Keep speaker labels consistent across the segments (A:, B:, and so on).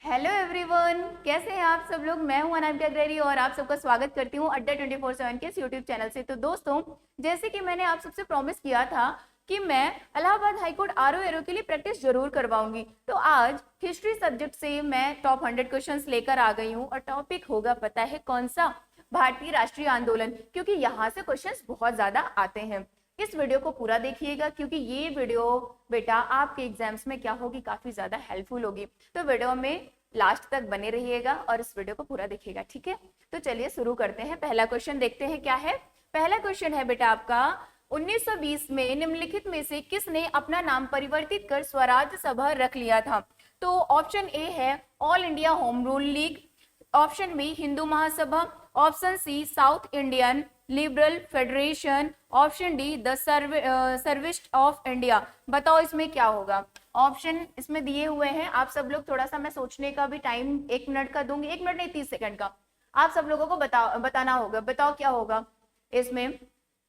A: Hello everyone, कैसे हैं आप सब लोग। मैं हूं अनामिका अग्रवाल और आप सबका स्वागत करती हूं अड्डा 24/7 के इस यूट्यूब चैनल से। तो दोस्तों, जैसे कि मैंने आप सबसे प्रॉमिस किया था कि मैं इलाहाबाद हाईकोर्ट आरओ एरो के लिए प्रैक्टिस जरूर करवाऊंगी, तो आज हिस्ट्री सब्जेक्ट से मैं टॉप 100 क्वेश्चंस लेकर आ गई हूं और टॉपिक होगा, पता है कौन सा? भारतीय राष्ट्रीय आंदोलन, क्योंकि यहाँ से क्वेश्चंस बहुत ज्यादा आते हैं। इस वीडियो को पूरा देखिएगा क्योंकि ये वीडियो बेटा आपके एग्जाम्स में क्या होगी, काफी ज्यादा हेल्पफुल होगी। तो वीडियो में लास्ट तक बने रहिएगा और इस वीडियो को पूरा देखिएगा, ठीक है। तो चलिए शुरू करते हैं। पहला क्वेश्चन देखते हैं क्या है। पहला क्वेश्चन है बेटा आपका, 1920 में निम्नलिखित में से किसने अपना नाम परिवर्तित कर स्वराज सभा रख लिया था? तो ऑप्शन ए है All India Home Rule League, option B Hindu Mahasabha, option C South Indian Liberal Federation, option D the servants of India. बताओ इसमें क्या होगा। ऑप्शन इसमें दिए हुए हैं, आप सब लोग थोड़ा सा, मैं सोचने का भी टाइम 1 मिनट का दूंगी, 1 मिनट नहीं 30 सेकंड का आप सब लोगों को बताना होगा। बताओ क्या होगा इसमें।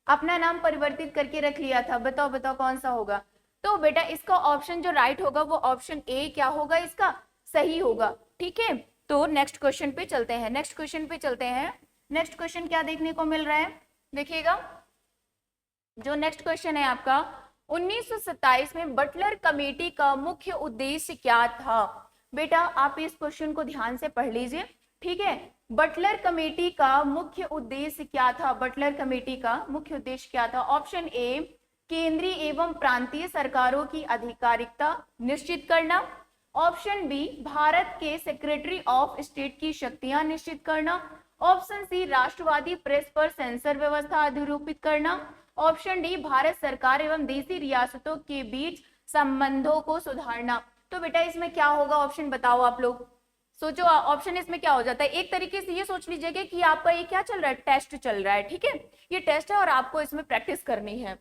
A: अपना नाम परिवर्तित करके रख लिया था, बताओ बताओ कौन सा होगा। तो बेटा इसका ऑप्शन जो राइट होगा वो ऑप्शन ए क्या होगा, इसका सही होगा, ठीक है। तो नेक्स्ट क्वेश्चन पे चलते हैं। नेक्स्ट क्वेश्चन पे चलते हैं। नेक्स्ट क्वेश्चन क्या देखने को मिल रहा है, देखिएगा। जो नेक्स्ट क्वेश्चन है आपका, 1927 में बटलर कमेटी का मुख्य उद्देश्य क्या था? बेटा आप इस क्वेश्चन को ध्यान से पढ़ लीजिए, ठीक है। बटलर कमेटी का मुख्य उद्देश्य क्या था? बटलर कमेटी का मुख्य उद्देश्य क्या था? ऑप्शन ए केंद्रीय एवं प्रांतीय सरकारों की आधिकारिकता निश्चित करना, ऑप्शन बी भारत के सेक्रेटरी ऑफ स्टेट की शक्तियां निश्चित करना, ऑप्शन सी राष्ट्रवादी प्रेस पर सेंसर व्यवस्था अधिरूपित करना, ऑप्शन डी भारत सरकार एवं देशी रियासतों के बीच संबंधों को सुधारना। तो बेटा इसमें क्या होगा, ऑप्शन बताओ आप लोग। सोचो ऑप्शन इसमें क्या हो जाता है। एक तरीके से ये सोच लीजिएगा कि आपका ये क्या चल रहा है, टेस्ट चल रहा है, ठीक है। ये टेस्ट है और आपको इसमें प्रैक्टिस करनी है।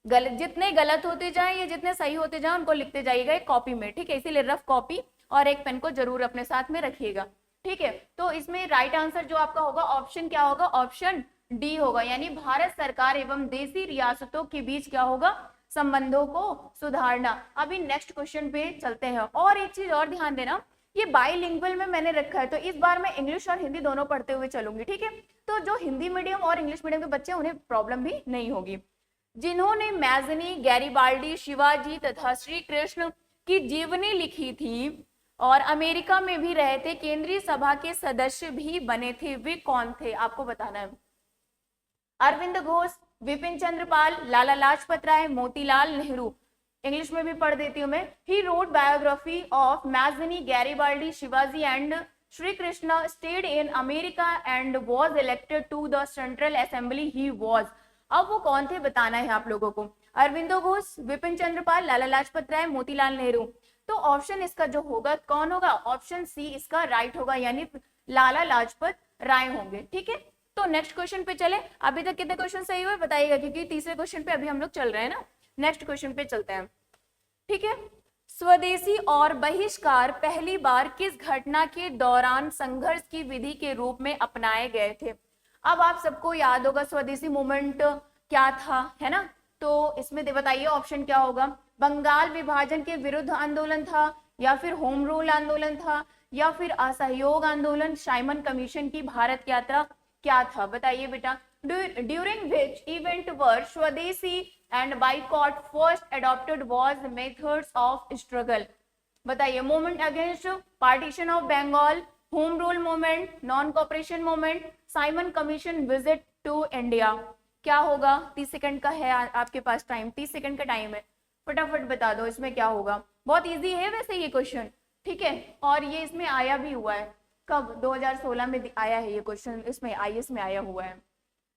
A: जितने गलत होते जाएं या जितने सही होते जाएं उनको लिखते जाइएगा एक कॉपी में, ठीक है। इसीलिए रफ कॉपी और एक पेन को जरूर अपने साथ में रखिएगा, ठीक है। तो इसमें राइट आंसर जो आपका होगा ऑप्शन क्या होगा, ऑप्शन डी होगा, यानी भारत सरकार एवं देशी रियासतों के बीच क्या होगा, संबंधों को सुधारना। अभी नेक्स्ट क्वेश्चन पे चलते हैं। और एक चीज और ध्यान देना, ये बाईलिंगुअल में मैंने रखा है, तो इस बार मैं इंग्लिश और हिंदी दोनों पढ़ते हुए चलूंगी, ठीक है। तो जो हिंदी मीडियम और इंग्लिश मीडियम के बच्चे उन्हें प्रॉब्लम भी नहीं होगी। जिन्होंने मैजनी, गैरिबाल्डी, शिवाजी तथा श्री कृष्ण की जीवनी लिखी थी और अमेरिका में भी रहे थे, केंद्रीय सभा के सदस्य भी बने थे, वे कौन थे? आपको बताना है। अरविंद घोष, विपिन चंद्र पाल, लाला लाजपत राय, मोतीलाल नेहरू। इंग्लिश में भी पढ़ देती हूँ मैं। He wrote biography of Mazzini, Garibaldi, Shivaji and Shri Krishna, stayed in America and was elected to the central assembly. He was. अब वो कौन थे बताना है आप लोगों को। अरविंदो घोष, विपिन चंद्र पाल, लाला लाजपत राय, मोतीलाल नेहरू। तो ऑप्शन इसका जो होगा कौन होगा, ऑप्शन सी इसका राइट होगा, यानी लाला लाजपत राय होंगे, ठीक है। तो नेक्स्ट क्वेश्चन पे चले। अभी तक कितने क्वेश्चन सही हुए बताइएगा, क्योंकि तीसरे क्वेश्चन पे अभी हम लोग चल रहे हैं ना। नेक्स्ट क्वेश्चन पे चलते हैं, ठीक है। स्वदेशी और बहिष्कार पहली बार किस घटना के दौरान संघर्ष की विधि के रूप में अपनाए गए थे? अब आप सबको याद होगा स्वदेशी मूवमेंट क्या था, है ना। तो इसमें बताइए ऑप्शन क्या होगा। बंगाल विभाजन के विरुद्ध आंदोलन था, या फिर होम रूल आंदोलन था, या फिर असहयोग आंदोलन, साइमन कमीशन की भारत यात्रा, क्या था बताइए बेटा। During which event were swadeshi and boycott first adopted was methods of struggle. बताइए। Movement against partition of Bengal, home rule movement, non cooperation movement, Simon commission visit to India. क्या होगा? 30 सेकंड का है आपके पास टाइम, 30 सेकंड का टाइम है, फटाफट बता दो इसमें क्या होगा। बहुत इजी है वैसे ये क्वेश्चन, ठीक है। और ये इसमें आया भी हुआ है, कब? 2016 में आया है ये क्वेश्चन, इसमें आईएएस में आया हुआ है।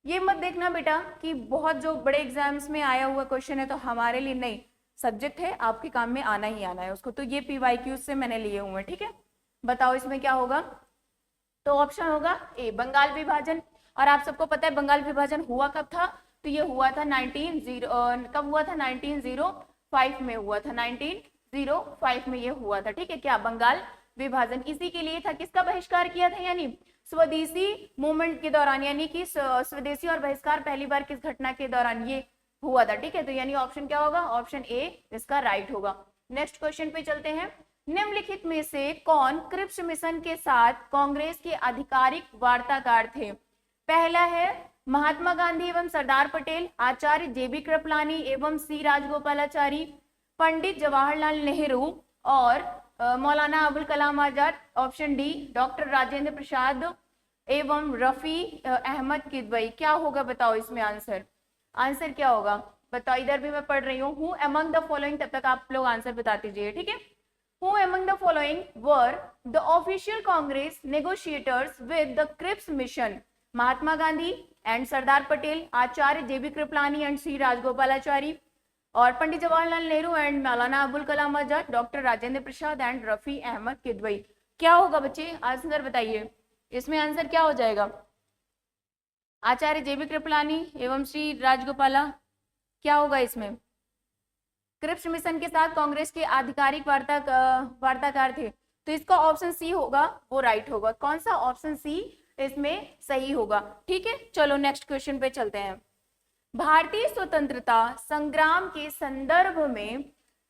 A: ये मत देखना बेटा कि बहुत जो बड़े एग्जाम्स में आया हुआ क्वेश्चन है तो हमारे लिए नहीं, सब्जेक्ट है, आपके काम में आना ही आना है उसको। तो ये PYQ से मैंने लिए हुए हैं, ठीक है। बताओ इसमें क्या होगा। तो ऑप्शन होगा ए बंगाल विभाजन। और आप सबको पता है बंगाल विभाजन हुआ कब था, तो ये हुआ था 1905 में हुआ था, 1905 में ये हुआ था, ठीक है। क्या? बंगाल विभाजन। इसी के लिए था, किसका बहिष्कार किया था, यानी स्वदेशी मूवमेंट के दौरान, यानी कि स्वदेशी और बहिष्कार पहली बार किस घटना के दौरान ये हुआ था, ठीक है। तो यानी ऑप्शन क्या होगा, ऑप्शन ए इसका राइट होगा। नेक्स्ट क्वेश्चन पे चलते हैं। निम्नलिखित में से कौन क्रिप्स मिशन के साथ कांग्रेस के आधिकारिक वार्ताकार थे? पहला है महात्मा गांधी एवं सरदार पटेल, आचार्य जेबी कृपलानी एवं सी राजगोपालाचारी, पंडित जवाहरलाल नेहरू और मौलाना अबुल कलाम आजाद। ऑप्शन डी डॉक्टर राजेंद्र प्रसाद एवं रफी अहमद किदवई। क्या होगा बताओ इसमें आंसर? आंसर क्या होगा बताओ? इधर भी मैं पढ़ रही हूँ अमंग द फॉलोइंग, तब तक आप लोग आंसर बता दीजिए, ठीक है। Who among the following were the official Congress negotiators with the Cripps mission? Mahatma Gandhi and Sardar Patel, Acharya JB Kripalani and C Rajagopalachari, और Pandit Jawaharlal Nehru and Maulana Abul Kalam Azad, doctor Rajendra Prasad and Rafi Ahmed Kidwai. क्या होगा बच्चे आंसर बताइए? इसमें आंसर क्या हो जाएगा? आचार्य जेबी कृपलानी एवं श्री राजगोपाला, क्या होगा इसमें? क्रिप्स मिशन के साथ कांग्रेस के आधिकारिक वार्ताकार थे, तो इसका ऑप्शन सी होगा, वो राइट होगा। कौन सा? ऑप्शन सी इसमें सही होगा, ठीक है। चलो नेक्स्ट क्वेश्चन पे चलते हैं। भारतीय स्वतंत्रता संग्राम के संदर्भ में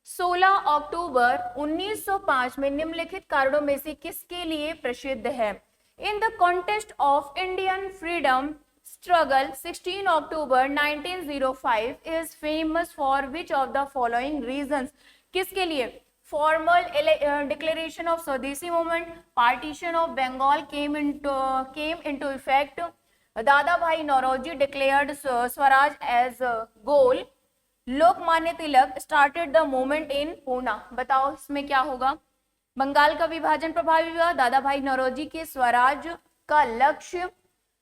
A: 16 अक्टूबर 1905 में निम्नलिखित कारणों में से किसके लिए प्रसिद्ध है? In the contest of Indian freedom struggle 16 October 1905 is famous for which of the following reasons? किसके लिए? Formal declaration of Swadeshi movement, partition of Bengal came into effect, Dada Bhai Nauroji declared Swaraj as a goal, Lokmanya Tilak started the movement in Pune। बताओ इसमें क्या होगा? बंगाल का विभाजन प्रभावी हुआ, दादा भाई नौरोजी के स्वराज का लक्ष्य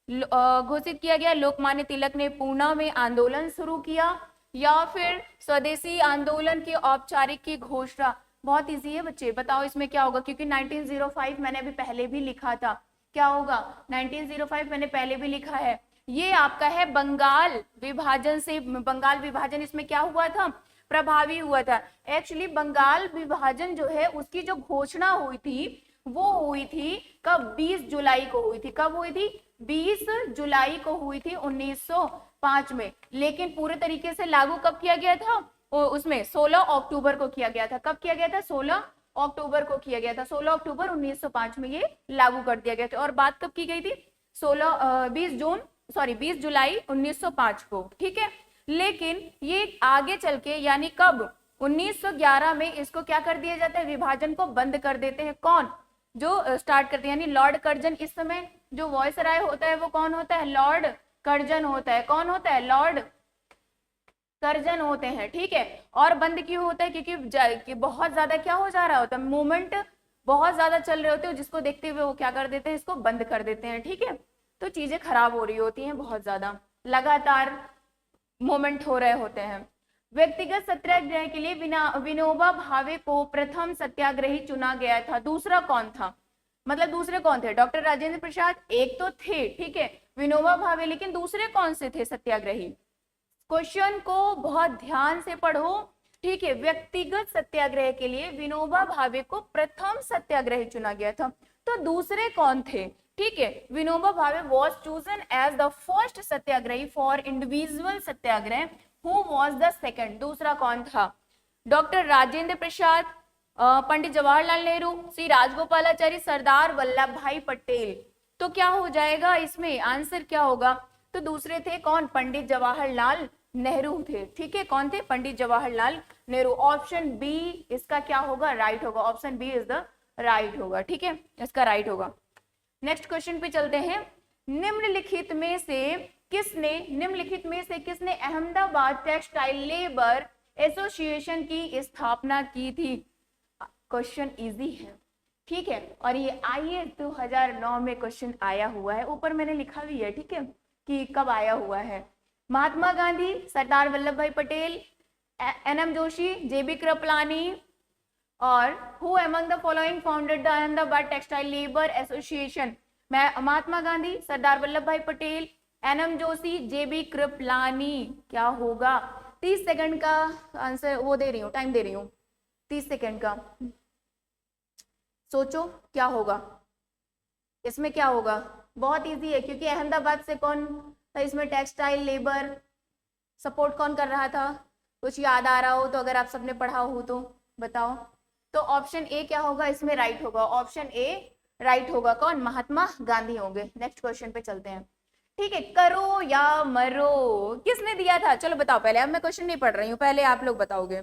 A: घोषित किया गया, लोकमान्य तिलक ने पूना में आंदोलन शुरू किया, या फिर स्वदेशी आंदोलन की औपचारिक की घोषणा। बहुत इजी है बच्चे, बताओ इसमें क्या होगा? क्योंकि 1905 मैंने अभी पहले भी लिखा था। क्या होगा? 1905 मैंने पहले भी लिखा है। ये आपका है बंगाल विभाजन से, बंगाल विभाजन इसमें क्या हुआ था? प्रभावी हुआ था। एक्चुअली बंगाल विभाजन जो है उसकी जो घोषणा हुई थी वो हुई थी कब? 20 जुलाई को हुई थी। कब हुई थी? 20 जुलाई को हुई थी 1905 में। लेकिन पूरे तरीके से लागू कब किया गया था? उसमें 16 अक्टूबर को किया गया था। कब किया गया था? 16 अक्टूबर को किया गया था। 16 अक्टूबर 1905 में ये लागू कर दिया गया था। और बात कब की गई थी? 20 जुलाई 1905 को, ठीक है। लेकिन ये आगे चल के यानी कब? 1911 में इसको क्या कर दिया जाता है? विभाजन को बंद कर देते हैं। कौन? जो स्टार्ट करते हैं, यानी लॉर्ड कर्जन। इस समय जो वॉयसराय होता है वो कौन होता है? लॉर्ड कर्जन होता है। कौन होता है? लॉर्ड कर्जन होते हैं, ठीक है। और बंद क्यों होता है? क्योंकि बहुत ज्यादा क्या हो जा रहा होता है, मूवमेंट बहुत ज्यादा चल रहे होते हैं, जिसको देखते हुए वो क्या कर देते हैं? इसको बंद कर देते हैं, ठीक है। तो चीजें खराब हो रही होती हैं, बहुत ज्यादा लगातार मूवमेंट हो रहे होते हैं। व्यक्तिगत सत्याग्रह के लिए विनोबा भावे को प्रथम सत्याग्रही चुना गया था। दूसरा कौन था? मतलब दूसरे कौन थे? डॉक्टर राजेंद्र प्रसाद एक तो थे, ठीक है, विनोबा भावे, लेकिन दूसरे कौन से थे सत्याग्रही? क्वेश्चन को बहुत ध्यान से पढ़ो, ठीक है। व्यक्तिगत सत्याग्रह के लिए विनोबा भावे को प्रथम सत्याग्रही चुना गया था, तो दूसरे कौन थे? ठीक है, Vinoba Bhave was chosen as the first satyagrahi for individual satyagraha. Who was the second? दूसरा कौन था? डॉक्टर राजेंद्र प्रसाद, पंडित जवाहरलाल नेहरू, श्री राजगोपालाचारी, सरदार वल्लभ भाई पटेल। तो क्या हो जाएगा इसमें? आंसर क्या होगा? तो दूसरे थे कौन? पंडित जवाहरलाल नेहरू थे, ठीक है। कौन थे? पंडित जवाहरलाल नेहरू। ऑप्शन बी इसका क्या होगा? राइट होगा। Option B is the right होगा, ठीक है, इसका राइट होगा। नेक्स्ट क्वेश्चन पे चलते हैं। निम्नलिखित में से किसने अहमदाबाद टेक्सटाइल लेबर एसोसिएशन की स्थापना की थी? क्वेश्चन इजी है, ठीक है, और ये IAS 2009 में क्वेश्चन आया हुआ है। ऊपर मैंने लिखा भी है, ठीक है, कि कब आया हुआ है। महात्मा गांधी, सरदार वल्लभ भाई पटेल, NM जोशी, JB कृपलानी, और who among the following founded the Ahmedabad textile labour association? Mahatma Gandhi, Sardar Vallabh Bhai Patel, NM Joshi, JB Kripalani. क्या होगा? 30 सेकंड का आंसर वो दे रही हूँ, टाइम दे रही हूँ 30 सेकंड का। सोचो क्या होगा इसमें? क्या होगा? बहुत इजी है, क्योंकि अहमदाबाद से कौन था इसमें टेक्सटाइल लेबर सपोर्ट कौन कर रहा था? कुछ याद आ रहा हो तो, अगर आप सबने पढ़ा हो तो बताओ। तो ऑप्शन ए क्या होगा इसमें राइट होगा, ऑप्शन ए राइट होगा। कौन? महात्मा गांधी होंगे। नेक्स्ट क्वेश्चन पे चलते हैं। ठीक है, करो या मरो किसने दिया था? चलो बताओ पहले, अब मैं क्वेश्चन नहीं पढ़ रही हूँ, पहले आप लोग बताओगे।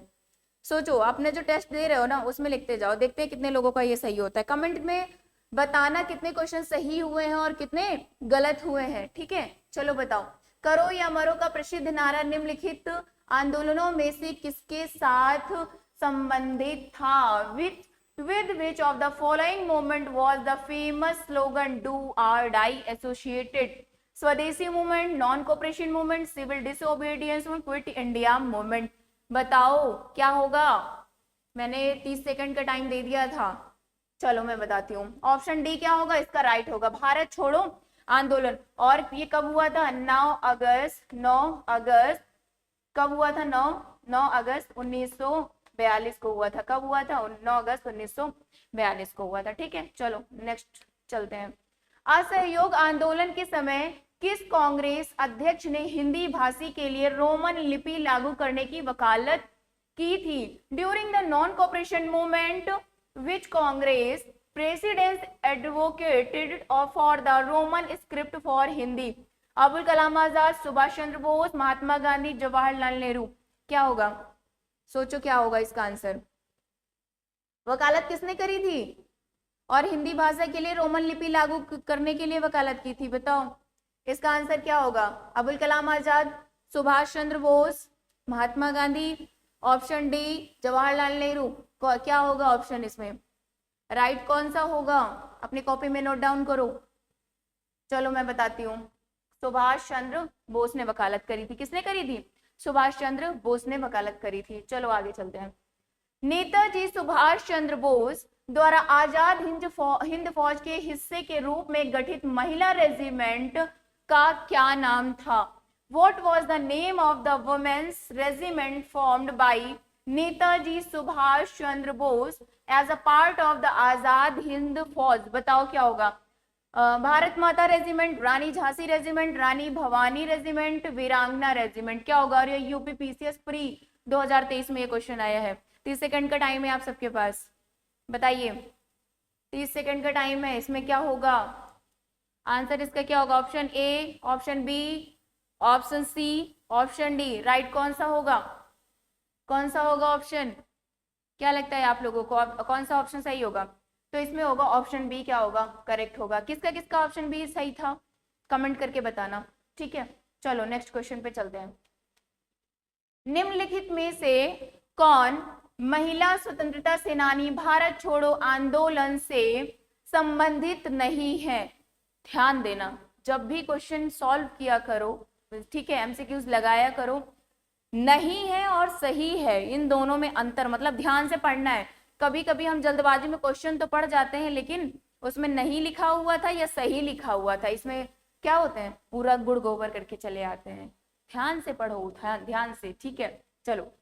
A: सोचो, आपने जो टेस्ट दे रहे हो ना उसमें लिखते जाओ, देखते हैं कितने लोगों का ये सही होता है। कमेंट में बताना कितने क्वेश्चन सही हुए हैं और कितने गलत हुए हैं। ठीक है, चलो बताओ। करो या मरो का प्रसिद्ध नारा निम्नलिखित आंदोलनों में से किसके साथ संबंधित था? with which of the following movement was the famous slogan do or die associated? Swadeshi movement, non cooperation movement, civil disobedience movement, quit India movement. बताओ क्या होगा? मैंने 30 सेकंड का टाइम दे दिया था, चलो मैं बताती हूँ। ऑप्शन डी क्या होगा इसका राइट होगा, भारत छोड़ो आंदोलन। और ये कब हुआ था? 9 अगस्त कब हुआ था? 9 अगस्त 1942 को हुआ था। कब हुआ था? 9 अगस्त 1942 को हुआ था। ठीक है, चलो नेक्स्ट चलते हैं। असहयोग आंदोलन के समय किस कांग्रेस अध्यक्ष ने हिंदी भाषी के लिए रोमन लिपि लागू करने की वकालत की थी? During the non cooperation movement which Congress presidents advocated for the Roman script for Hindi? Abul Kalam Azad, Subhash Chandra Bose, Mahatma Gandhi, Jawaharlal Nehru. क्या होगा? सोचो क्या होगा इसका आंसर। वकालत किसने करी थी और हिंदी भाषा के लिए रोमन लिपि लागू करने के लिए वकालत की थी? बताओ इसका आंसर क्या होगा। Abul Kalam Azad, Subhash Chandra Bose, Mahatma Gandhi, option D Jawaharlal Nehru. क्या होगा ऑप्शन इसमें राइट कौन सा होगा? अपनी कॉपी में नोट डाउन करो। चलो मैं बताती हूँ। सुभाष चंद्र बोस ने वकालत करी थी। किसने करी थी? सुभाष चंद्र बोस ने वकालत करी थी। चलो आगे चलते हैं। नेताजी सुभाष चंद्र बोस द्वारा आजाद हिंद फौज के हिस्से के रूप में गठित महिला रेजिमेंट का क्या नाम था? What was the name of the women's regiment formed by Netaji Subhash Chandra Bose as a part of the Azad Hind फौज? बताओ क्या होगा। भारत माता रेजिमेंट, रानी झांसी रेजिमेंट, रानी भवानी रेजिमेंट, वीरांगना रेजिमेंट। क्या होगा? और ये यूपी पीसीएस प्री 2023 में ये क्वेश्चन आया है। 30 सेकंड का टाइम है आप सबके पास, बताइए 30 सेकंड का टाइम है। इसमें क्या होगा आंसर? इसका क्या होगा? Option A, option B, option C, option D. Right कौन सा होगा? कौन सा होगा ऑप्शन? क्या लगता है आप लोगों को कौन सा ऑप्शन सही होगा? तो इसमें होगा ऑप्शन बी। क्या होगा? करेक्ट होगा। किसका किसका ऑप्शन बी सही था कमेंट करके बताना। ठीक है, चलो नेक्स्ट क्वेश्चन पे चलते हैं। निम्नलिखित में से कौन महिला स्वतंत्रता सेनानी भारत छोड़ो आंदोलन से संबंधित नहीं है? ध्यान देना, जब भी क्वेश्चन सॉल्व किया करो, ठीक है, एमसीक्यूज लगाया करो। नहीं है और सही है, इन दोनों में अंतर, मतलब ध्यान से पढ़ना है। कभी कभी हम जल्दबाजी में क्वेश्चन तो पढ़ जाते हैं लेकिन उसमें नहीं लिखा हुआ था या सही लिखा हुआ था, इसमें क्या होते हैं पूरा गुड़ गोबर करके चले आते हैं। ध्यान से पढ़ो, ध्यान से। ठीक है, चलो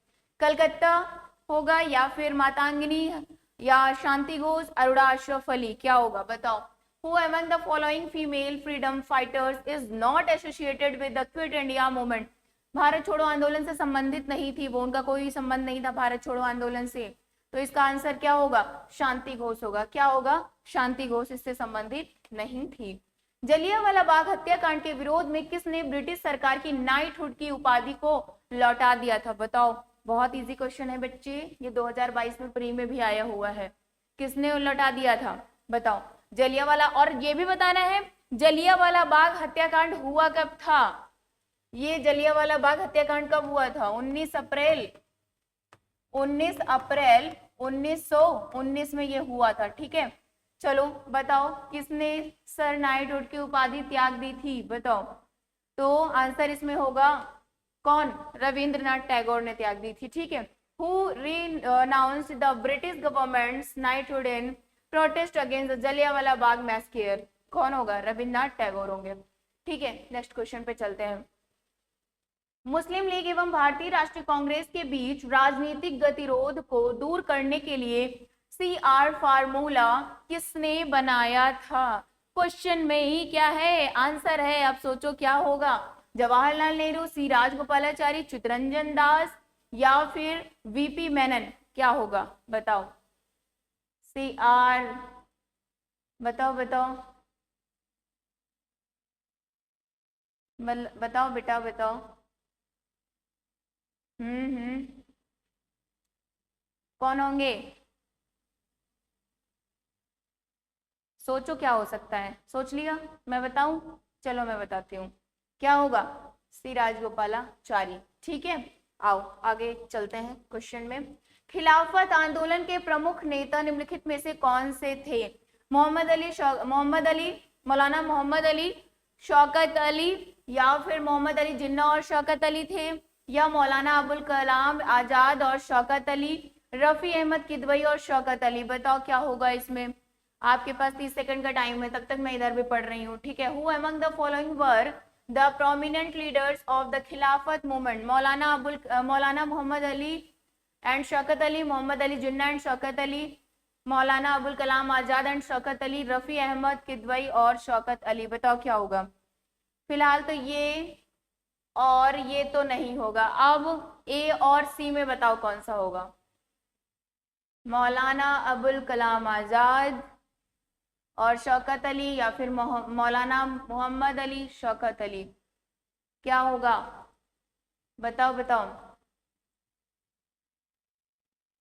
A: कलकत्ता होगा या फिर मातांगिनी या शांति घोष, अरुणा अशरफ अली। क्या होगा बताओ। Who among the following female freedom fighters is not associated with the Quit India movement? Bharat छोड़ो आंदोलन से संबंधित नहीं थी वो, उनका कोई संबंध नहीं था भारत छोड़ो आंदोलन से। तो इसका आंसर क्या होगा? शांति घोष होगा। क्या होगा? शांति घोष इससे संबंधित नहीं थी। जलियांवाला बाग हत्याकांड के विरोध में किसने ब्रिटिश सरकार की नाइटहुड की उपाधि को लौटा दिया था? बताओ, बहुत इजी क्वेश्चन है बच्चे, ये 2022 में प्री में भी आया हुआ है। किसने लौटा दिया था बताओ? जलियांवाला। और ये भी बताना है जलियांवाला बाग हत्याकांड हुआ कब था? ये जलियांवाला बाग हत्याकांड कब हुआ था? 19 अप्रैल 1919 में ये हुआ था। ठीक है, चलो बताओ किसने सर नाइटहुड की उपाधि त्याग दी थी? बताओ। तो आंसर इसमें होगा कौन? रविंद्रनाथ टैगोर ने त्याग दी थी। ठीक है, who renounced the British governments knighthood in protest against Jallianwala Bagh massacre? कौन होगा? रविंद्रनाथ टैगोर होंगे। ठीक है, नेक्स्ट क्वेश्चन पे चलते हैं। मुस्लिम लीग एवं भारतीय राष्ट्रीय कांग्रेस के बीच राजनीतिक गतिरोध को दूर करने के लिए CR फार्मूला किसने बनाया था? क्वेश्चन में ही क्या है आंसर है, अब सोचो क्या होगा। जवाहरलाल नेहरू, सी राजगोपालाचारी, चित्तरंजन दास या फिर VP मेनन? क्या होगा बताओ। CR, बताओ बताओ, बताओ बेटा बताओ। हम्म, कौन होंगे? सोचो क्या हो सकता है, सोच लिया? मैं बताऊं? चलो मैं बताती हूँ क्या होगा। श्री राजगोपालाचारी। ठीक है, आओ आगे चलते हैं क्वेश्चन में। खिलाफत आंदोलन के प्रमुख नेता निम्नलिखित में से कौन से थे? मोहम्मद अली, मौलाना मोहम्मद अली, शौकत अली, या फिर मोहम्मद अली जिन्ना और शौकत अली थे, या मौलाना अबुल कलाम आजाद और शौकत अली, रफी अहमद किदवई और शौकत अली। बताओ क्या होगा इसमें। आपके पास 30 सेकंड का टाइम है, तब तक मैं इधर भी पढ़ रही हूँ। ठीक है, who among the following were the prominent leaders of the Khilafat movement? Maulana Mohammad Ali and Shaukat Ali, Mohammad Ali Jinnah and Shaukat Ali, Maulana Abul Kalam Azad and Shaukat Ali, Rafi Ahmed Kidwai और शौकत अली। बताओ क्या होगा। फिलहाल तो ये और ये तो नहीं होगा। अब ए और सी में बताओ कौन सा होगा। मौलाना अबुल कलाम आजाद और शौकत अली, या फिर मौलाना मोहम्मद अली शौकत अली। क्या होगा, बताओ बताओ।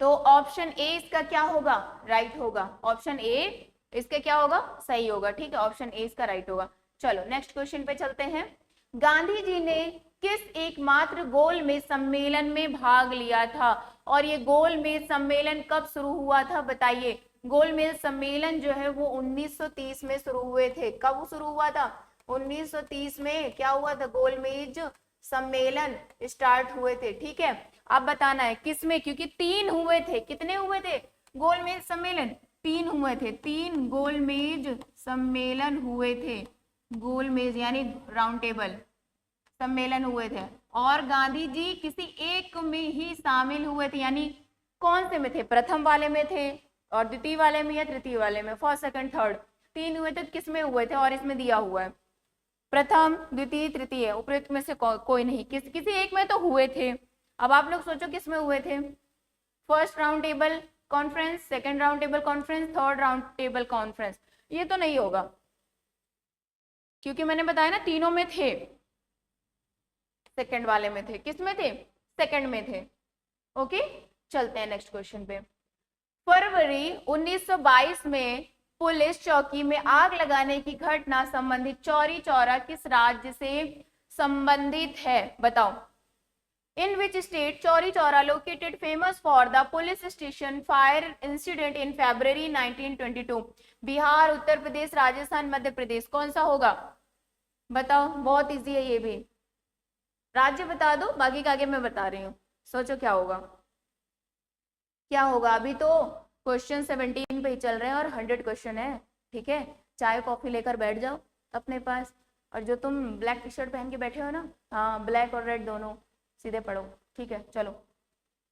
A: तो ऑप्शन ए इसका क्या होगा, राइट होगा। ऑप्शन ए इसका क्या होगा, सही होगा। ठीक है, ऑप्शन ए इसका राइट होगा। चलो नेक्स्ट क्वेश्चन पे चलते हैं। गांधी जी ने किस एकमात्र गोलमेज सम्मेलन में भाग लिया था? और ये गोलमेज सम्मेलन कब शुरू हुआ था, बताइए। गोलमेज सम्मेलन जो है वो 1930 में शुरू हुए थे। कब शुरू हुआ था? 1930 में क्या हुआ था, गोलमेज सम्मेलन स्टार्ट हुए थे। ठीक है, अब बताना है किसमें, क्योंकि 3 हुए थे। कितने हुए थे गोलमेज सम्मेलन? 3 हुए थे। 3 गोलमेज सम्मेलन हुए थे। गोलमेज यानी राउंड टेबल सम्मेलन हुए थे, और गांधी जी किसी एक में ही शामिल हुए थे। यानी कौन से में थे, प्रथम वाले में थे, और द्वितीय वाले में, या तृतीय वाले में, फर्स्ट सेकंड थर्ड, 3 हुए थे। किस में हुए थे, और इसमें दिया हुआ है प्रथम द्वितीय तृतीय, उपयुक्त में से कोई नहीं, किसी एक में तो हुए थे। अब आप लोग सोचो किस में हुए थे। First round table conference, second round table conference, third round table conference. ये तो नहीं होगा, क्योंकि मैंने बताया ना तीनों में थे। सेकंड वाले में थे। किस में थे, सेकंड में थे। ओके, चलते हैं नेक्स्ट क्वेश्चन पे। फरवरी 1922 में पुलिस चौकी में आग लगाने की घटना संबंधित चौरी चौरा किस राज्य से संबंधित है, बताओ। In which state Chauri Chaura located famous for the police station fire incident in February 1922? Bihar, Uttar Pradesh, Rajasthan, Madhya Pradesh. कौन सा होगा, बताओ। बहुत इजी है ये भी। राज्य बता दो, बाकी का आगे मैं बता रही हूँ। सोचो क्या होगा, क्या होगा। अभी तो क्वेश्चन 17 पे ही चल रहे हैं और 100 क्वेश्चन है। ठीक है, चाय कॉफी लेकर बैठ जाओ अपने पास, और जो तुम ब्लैक टी शर्ट पहन के बैठे हो ना, हाँ ब्लैक और रेड दोनों, सीधे पढ़ो। ठीक है, चलो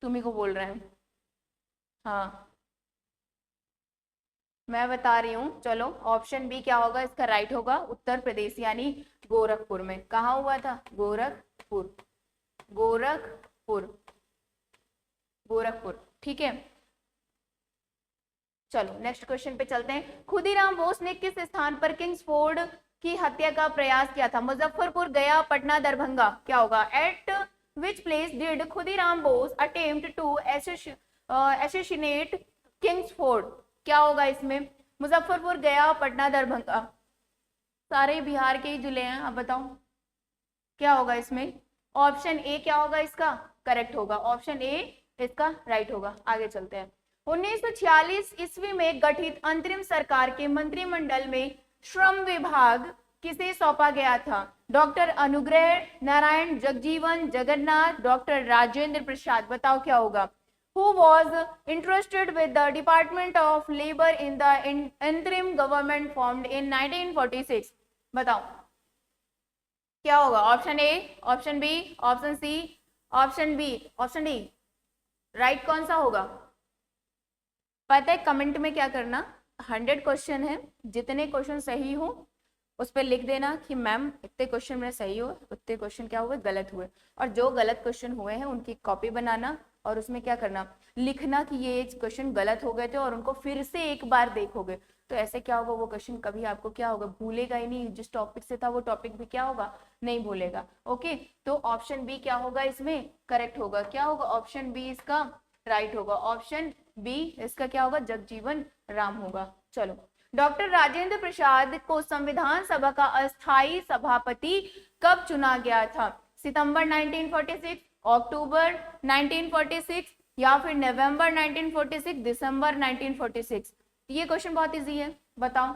A: तुम्ही को बोल रहे हैं। हाँ मैं बता रही हूँ, चलो ऑप्शन बी क्या होगा इसका, राइट होगा। उत्तर प्रदेश यानी गोरखपुर में। कहाँ हुआ था, गोरखपुर, गोरखपुर, गोरखपुर। ठीक है, चलो नेक्स्ट क्वेश्चन पे चलते हैं। खुदीराम बोस ने किस स्थान पर किंग्सफोर्ड की हत्या का प्रयास किया था? मुजफ्फरपुर, गया, पटना, दरभंगा। क्या होगा। At which place did Khudiram Bose attempt to assassinate Kingsford? क्या होगा इसमें, मुजफ्फरपुर, गया, पटना, दरभंगा। सारे बिहार के ही जिले हैं। अब बताओ क्या होगा इसमें। ऑप्शन ए क्या होगा इसका, करेक्ट होगा। ऑप्शन ए इसका राइट होगा। आगे चलते हैं। 1946 ईस्वी में गठित अंतरिम सरकार के मंत्रिमंडल में श्रम विभाग किसे सौंपा गया था? डॉक्टर अनुग्रह नारायण, जगजीवन, जगन्नाथ, डॉक्टर राजेंद्र प्रसाद। बताओ क्या होगा। Who was entrusted with the Department of Labor in the interim government formed in 1946? बताओ क्या होगा। Option A, option B, option C, option B, option D. Right कौन सा होगा पता है, कमेंट में क्या करना। 100 क्वेश्चन है, जितने क्वेश्चन सही हो उस पर लिख देना कि मैम इतने क्वेश्चन मेरे सही हुए, उतने क्वेश्चन क्या हुए, गलत हुए। और जो गलत क्वेश्चन हुए हैं उनकी कॉपी बनाना, और उसमें क्या करना, लिखना कि ये क्वेश्चन गलत हो गए थे और उनको फिर से एक बार देखोगे तो ऐसे क्या होगा, वो क्वेश्चन कभी आपको क्या होगा, भूलेगा ही नहीं। जिस टॉपिक से था वो टॉपिक भी क्या होगा, नहीं भूलेगा। ओके, तो ऑप्शन बी क्या होगा इसमें, करेक्ट होगा। क्या होगा, ऑप्शन बी इसका राइट होगा। ऑप्शन बी इसका क्या होगा, जगजीवन राम होगा। चलो, डॉक्टर राजेंद्र प्रसाद को संविधान सभा का अस्थायी सभापति कब चुना गया था? सितंबर 1946, अक्टूबर 1946 या फिर नवंबर 1946, दिसंबर 1946? ये क्वेश्चन बहुत इजी है, बताओ।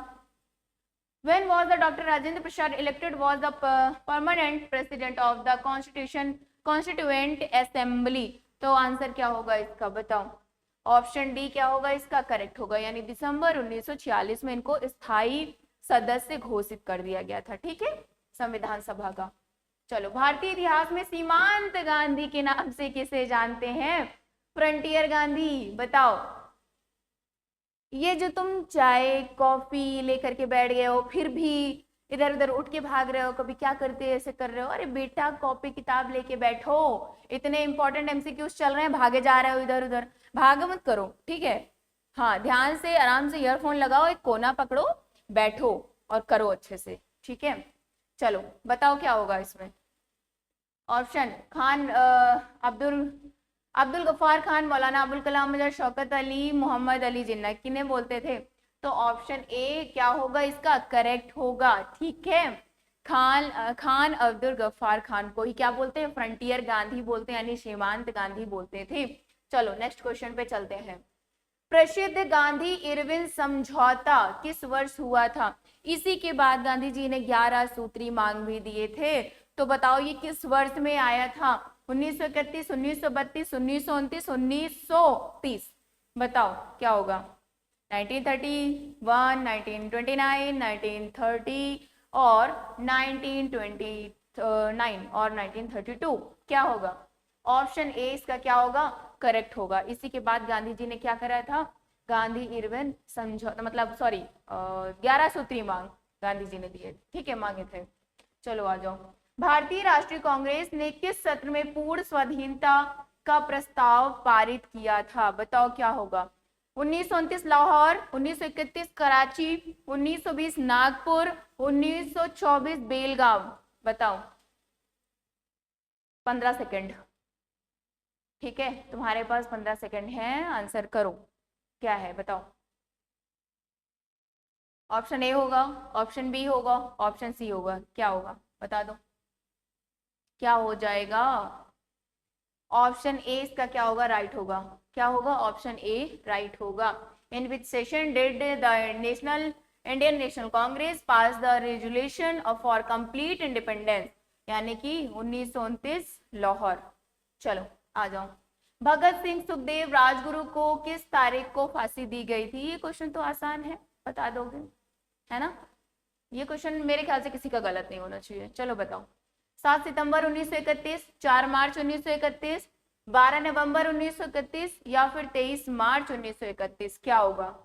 A: When was the Dr. Rajendra Prasad elected was the permanent president of the Constituent Assembly? तो आंसर क्या होगा इसका, बताओ। ऑप्शन डी क्या होगा इसका, करेक्ट होगा, यानी दिसंबर 1946 में इनको स्थायी सदस्य घोषित कर दिया गया था। ठीक है, संविधान सभा का। चलो, भारतीय इतिहास में सीमांत गांधी के नाम से किसे जानते हैं? फ्रंटियर गांधी, बताओ। ये जो तुम चाय कॉफी लेकर के बैठ गए हो, फिर भी इधर उधर उठ के भाग रहे हो, कभी क्या करते हो, ऐसे कर रहे हो, अरे बेटा कॉपी किताब लेके बैठो, इतने इंपॉर्टेंट एमसीक्यूज चल रहे हैं, भागे जा रहे हो इधर उधर, भाग मत करो, ठीक है। हाँ, ध्यान से आराम से ईयरफोन लगाओ, एक कोना पकड़ो, बैठो और करो अच्छे से, ठीक है। चलो, बताओ क्या होगा इसमें। ऑप्शन खान अब्दुल गफ्फार खान, मौलाना अबुल कलाम आजाद, शौकत अली, मोहम्मद अली जिन्ना, किन्हें बोलते थे? तो ऑप्शन ए क्या होगा इसका, करेक्ट होगा। ठीक है, खान अब्दुल गफ्फार खान को ही क्या बोलते हैं, फ्रंटियर गांधी बोलते हैं, यानी सीमांत गांधी बोलते थे। चलो, नेक्स्ट क्वेश्चन पे चलते हैं। प्रसिद्ध गांधी इरविन समझौता किस वर्ष हुआ था? इसी के बाद गांधी जी ने 11 सूत्री मांग भी दिए थे। तो बताओ ये किस वर्ष में आया था? 1931, 1932, 1929, 1930? बताओ क्या होगा। 1931, 1929, 1930 और 1929 और 1932 क्या होगा? ऑप्शन ए इसका क्या होगा, करेक्ट होगा। इसी के बाद गांधी जी ने क्या कराया था, गांधी इरविन समझौता, मतलब सॉरी 11 सूत्री मांग गांधी जी ने दिए, ठीक है, मांगे थे। चलो आ जाओ। भारतीय राष्ट्रीय कांग्रेस ने किस सत्र में पूर्ण स्वाधीनता का प्रस्ताव पारित किया था? बताओ क्या होगा। 1929 लाहौर, 1931 कराची, 1920 नागपुर, 1924 बेलगाम? बताओ, 15 सेकंड, ठीक है, तुम्हारे पास 15 सेकंड है, आंसर करो, क्या है बताओ। ऑप्शन ए होगा, ऑप्शन बी होगा, ऑप्शन सी होगा, क्या होगा बता दो, क्या हो जाएगा? ऑप्शन ए इसका क्या होगा, राइट होगा। क्या होगा, ऑप्शन ए राइट होगा। In which session did the Indian National Congress pass the resolution for complete independence? यानी कि 1929 लाहौर। चलो आ जाओ। भगत सिंह सुखदेव राजगुरु को किस तारीख को फांसी दी गई थी? ये क्वेश्चन तो आसान है, बता दोगे, है ना। ये क्वेश्चन मेरे ख्याल से किसी का गलत नहीं होना चाहिए। चलो बताओ। 7 सितंबर 1931, 4 मार्च 1931, 12 नवंबर 1931 या फिर 23 मार्च 1931? क्या होगा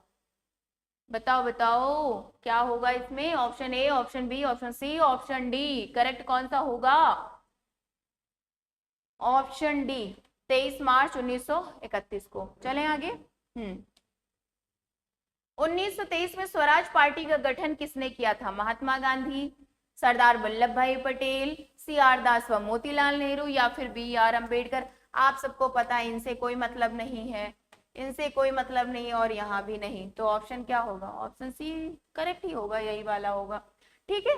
A: बताओ बताओ, क्या होगा इसमें? Option A, option B, option C, option D? Correct कौन सा होगा? ऑप्शन डी, 23 मार्च 1931 को। चलें आगे। 1923 में स्वराज पार्टी का गठन किसने किया था? महात्मा गांधी, सरदार वल्लभ भाई पटेल, सी आर दास व मोतीलाल नेहरू या फिर बी आर अम्बेडकर? आप सबको पता है इनसे कोई मतलब नहीं है, इनसे कोई मतलब नहीं और यहाँ भी नहीं, तो ऑप्शन क्या होगा? ऑप्शन सी करेक्ट ही होगा, यही वाला होगा, ठीक है।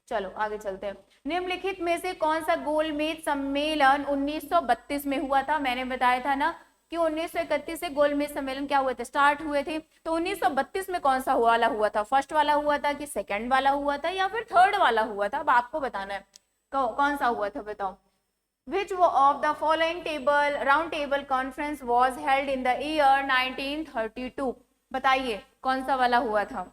A: चलो आगे चलते हैं। निम्नलिखित में से कौन सा गोलमेज सम्मेलन 1932 में हुआ था? मैंने बताया था ना कि 1931 से गोलमेज सम्मेलन क्या हुए थे, स्टार्ट हुए थे। तो 1932 में कौन सा वाला हुआ था? फर्स्ट वाला हुआ था कि सेकंड वाला हुआ था या फिर थर्ड वाला हुआ था? अब आपको बताना है कौन सा हुआ था, बताओ। Which of the following round table conference was held in the year 1932? बताइए कौन सा वाला हुआ था,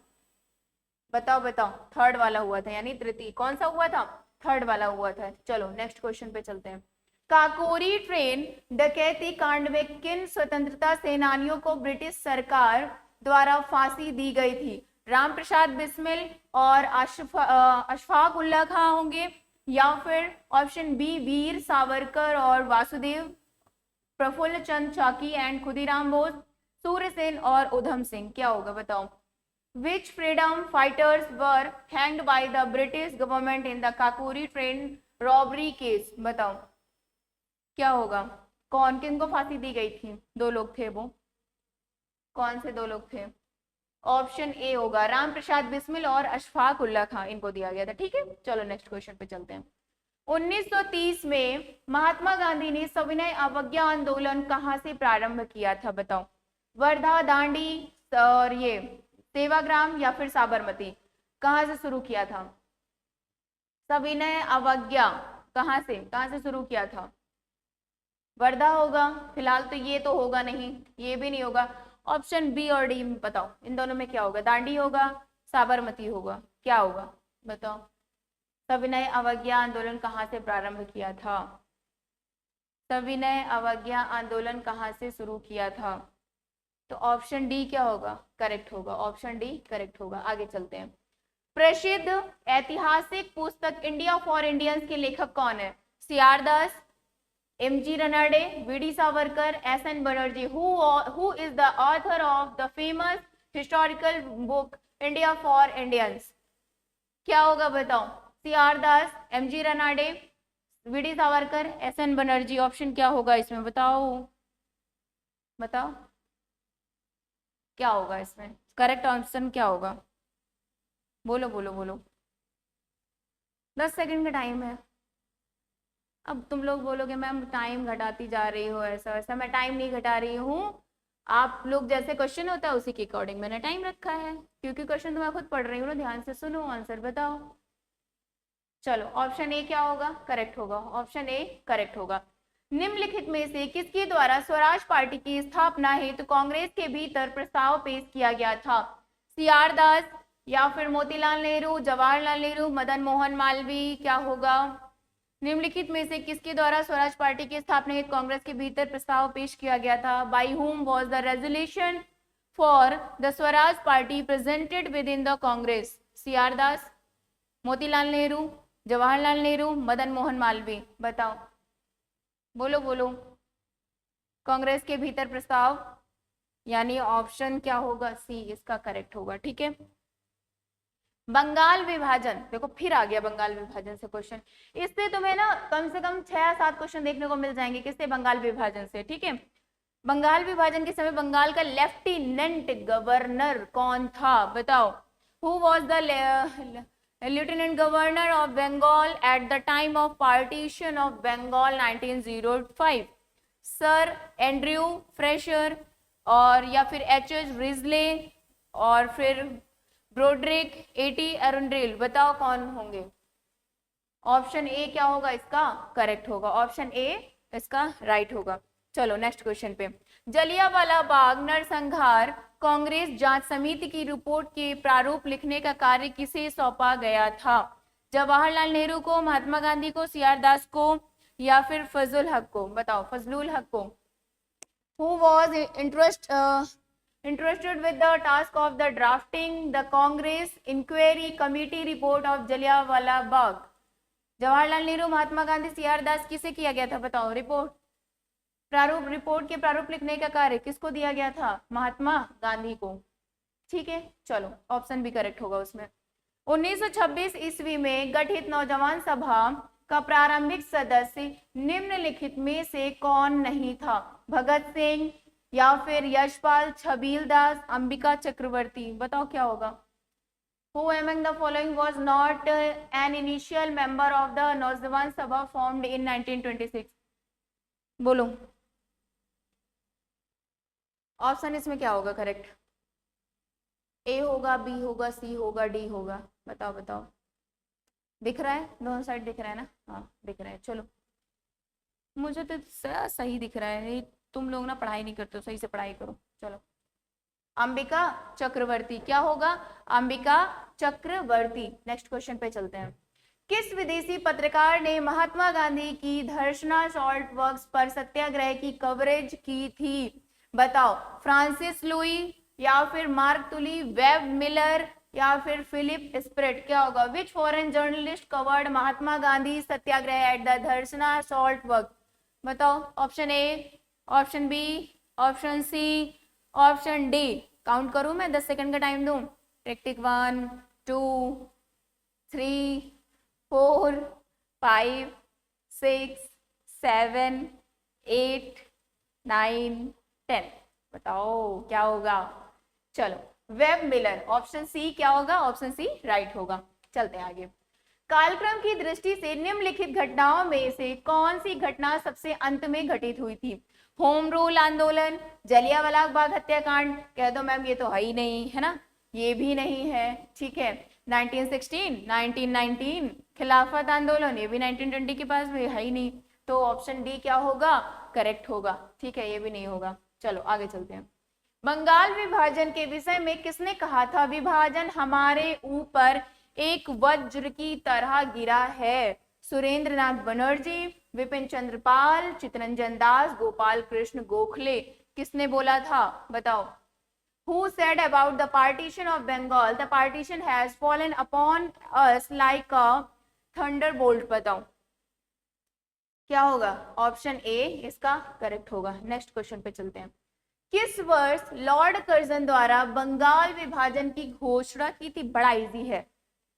A: बताओ बताओ। थर्ड वाला हुआ था, यानी तृतीय। कौन सा हुआ था? थर्ड वाला हुआ था। चलो नेक्स्ट क्वेश्चन पे चलते हैं। काकोरी ट्रेन डकैती कांड में किन स्वतंत्रता सेनानियों को ब्रिटिश सरकार द्वारा फांसी दी गई थी? राम प्रसाद बिस्मिल और अशफाक उल्लाह खां होंगे या फिर ऑप्शन बी वीर सावरकर और वासुदेव प्रफुल्ल चंद चाकी एंड खुदीराम बोस, सूर्य सेन और उधम सिंह। क्या होगा बताओ। Which freedom fighters were hanged by the British government in the Kakuri train robbery case? बताओ क्या होगा। कौन किनको फांसी दी गई थी। दो लोग थे वो, कौन से दो लोग थे। ऑप्शन ए होगा राम प्रसाद बिस्मिल और अशफाक उल्ला खां, इनको दिया गया था। ठीक है, चलो नेक्स्ट क्वेश्चन पे चलते हैं। 1930 में महात्मा गांधी ने सविनय अवज्ञा आंदोलन कहां से प्रारंभ किया था बताओ। वर्धा, दांडी और ये सेवाग्राम या फिर साबरमती, कहां से शुरू किया था। सविनय अवज्ञा कहां से शुरू किया था। वर्धा होगा फिलहाल, तो ये तो होगा नहीं, ये भी नहीं होगा। ऑप्शन बी और डी बताओ, इन दोनों में क्या होगा। दांडी होगा, साबरमती होगा, क्या होगा बताओ। सविनय अवज्ञा आंदोलन कहां से प्रारंभ किया था। सविनय अवज्ञा आंदोलन कहां से शुरू किया था। तो ऑप्शन डी क्या होगा, करेक्ट होगा। ऑप्शन डी करेक्ट होगा। आगे चलते हैं। प्रसिद्ध ऐतिहासिक पुस्तक इंडिया फॉर इंडियंस के लेखक कौन है। C R Das, M G. Ranade, V D. Savarkar, S N. Banerjee. Who is the author of the famous historical book India for Indians. क्या होगा बताओ। C R Das, M G. Ranade, V D. Savarkar, S N. Banerjee. Option क्या होगा इसमें बताओ, बताओ क्या होगा इसमें। करेक्ट ऑप्शन क्या होगा, बोलो बोलो बोलो। 10 सेकंड का टाइम है। अब तुम लोग बोलोगे मैम टाइम घटाती जा रही हो, ऐसा वैसा। मैं टाइम नहीं घटा रही हूँ, आप लोग जैसे क्वेश्चन होता है उसी के अकॉर्डिंग मैंने टाइम रखा है, क्योंकि क्वेश्चन तो मैं खुद पढ़ रही हूँ ना। ध्यान से सुनो, आंसर बताओ। चलो ऑप्शन ए क्या होगा, करेक्ट होगा। ऑप्शन ए करेक्ट होगा। निम्नलिखित में से किसके द्वारा स्वराज पार्टी की स्थापना हेतु कांग्रेस के भीतर प्रस्ताव पेश किया गया था। सी आर दास या फिर मोतीलाल नेहरू, जवाहरलाल नेहरू, मदन मोहन मालवीय। क्या होगा। निम्नलिखित में से किसके द्वारा स्वराज पार्टी की स्थापना हेतु कांग्रेस के भीतर प्रस्ताव पेश किया गया था। By whom was the resolution for the Swaraj party presented within the Congress. C R Das, Motilal Nehru, Jawaharlal Nehru, Madan Mohan Malaviya. बताओ, बोलो बोलो। कांग्रेस के भीतर प्रस्ताव, यानी ऑप्शन क्या होगा, सी इसका करेक्ट होगा। ठीक है। बंगाल विभाजन, देखो फिर आ गया बंगाल विभाजन से क्वेश्चन। इससे तुम्हें ना कम से कम 6 या 7 क्वेश्चन देखने को मिल जाएंगे। किससे, बंगाल विभाजन से। ठीक है। बंगाल विभाजन के समय बंगाल का लेफ्टिनेंट गवर्नर कौन था बताओ। Who was the lieutenant governor of Bengal at the time of partition of Bengal 1905। Sir Andrew Fraser और या फिर एच.एच. रिजले और फिर ब्रोड्रिक, ए.टी. अरुंडेल। बताओ कौन होंगे। ऑप्शन ए क्या होगा इसका, करेक्ट होगा। ऑप्शन ए इसका राइट होगा। चलो नेक्स्ट क्वेश्चन पे। जलियांवाला बाग नरसंहार कांग्रेस जांच समिति की रिपोर्ट के प्रारूप लिखने का कार्य किसे सौंपा गया था। जवाहरलाल नेहरू को, महात्मा गांधी को, सी आर दास को या फिर फजलुल हक को। बताओ, फजलुल हक को। Who was interested with the task of the drafting the Congress Inquiry Committee report of Jallianwala Bagh। Jawaharlal Nehru, Mahatma Gandhi, C R Das, किसे किया गया था बताओ। रिपोर्ट प्रारूप, रिपोर्ट के प्रारूप लिखने का कार्य किसको दिया गया था, महात्मा गांधी को। ठीक है, चलो ऑप्शन भी करेक्ट होगा उसमें। 1926 ईस्वी में गठित नौजवान सभा का प्रारंभिक सदस्य निम्नलिखित में से कौन नहीं था। भगत सिंह या फिर यशपाल, छबील दास, अंबिका चक्रवर्ती। बताओ क्या होगा। Who among the following was not an initial member of the नौजवान सभा formed in 1926। बोलो ऑप्शन इसमें क्या होगा करेक्ट। ए होगा, बी होगा, सी होगा, डी होगा। बताओ बताओ, दिख रहा है, दोनों साइड दिख रहा है ना। हाँ दिख रहा है। चलो मुझे तो सही दिख रहा है, तुम लोग ना पढ़ाई नहीं करते हो, सही से पढ़ाई करो। चलो अंबिका चक्रवर्ती। क्या होगा, अंबिका चक्रवर्ती। नेक्स्ट क्वेश्चन पे चलते हैं। किस विदेशी पत्रकार ने महात्मा गांधी की धर्षणा सॉल्ट वर्क्स पर सत्याग्रह की कवरेज की थी। बताओ, फ्रांसिस लुई या फिर मार्क तुली, वेब मिलर या फिर फिलिप स्प्रेट। क्या होगा। Which foreign journalist covered Mahatma Gandhi satyagraha at the Dharasana salt work. बताओ, option A option B, option C, option D? Count करूं मैं, 10 सेकंड का टाइम दूं? टिक टिक, 1 2 3 4 5 6 7 8 9 10। बताओ क्या होगा? चलो, वेब मिलर, ऑप्शन सी क्या होगा? ऑप्शन सी राइट होगा। चलते हैं आगे। कालक्रम की दृष्टि से निम्नलिखित घटनाओं में से कौन सी घटना सबसे अंत में घटित हुई थी? होम रूल आंदोलन, जलियांवाला बाग हत्याकांड? कह दो मैम ये तो है ही नहीं, है ना, ये भी नहीं है, ठीक है। 1916, 1919 खिलाफत आंदोलन, ये भी 1920 के पास भी है ही नहीं, तो ऑप्शन डी क्या होगा? करेक्ट होगा, ठीक है, ये भी नहीं होगा। चलो आगे चलते हैं। बंगाल विभाजन के विषय में किसने कहा था? विभाजन हमारे ऊपर एक वज्र की तरह गिरा है। सुरेंद्र नाथ बनर्जी, विपिन चंद्र पाल, चित्तरंजन दास, गोपाल कृष्ण गोखले? किसने बोला था? बताओ। Who said about the partition of Bengal? The partition has fallen upon us like a thunderbolt? बताओ क्या होगा? ऑप्शन ए इसका करेक्ट होगा। नेक्स्ट क्वेश्चन पे चलते हैं। किस वर्ष लॉर्ड कर्जन द्वारा बंगाल विभाजन की घोषणा की थी? बड़ा इजी है,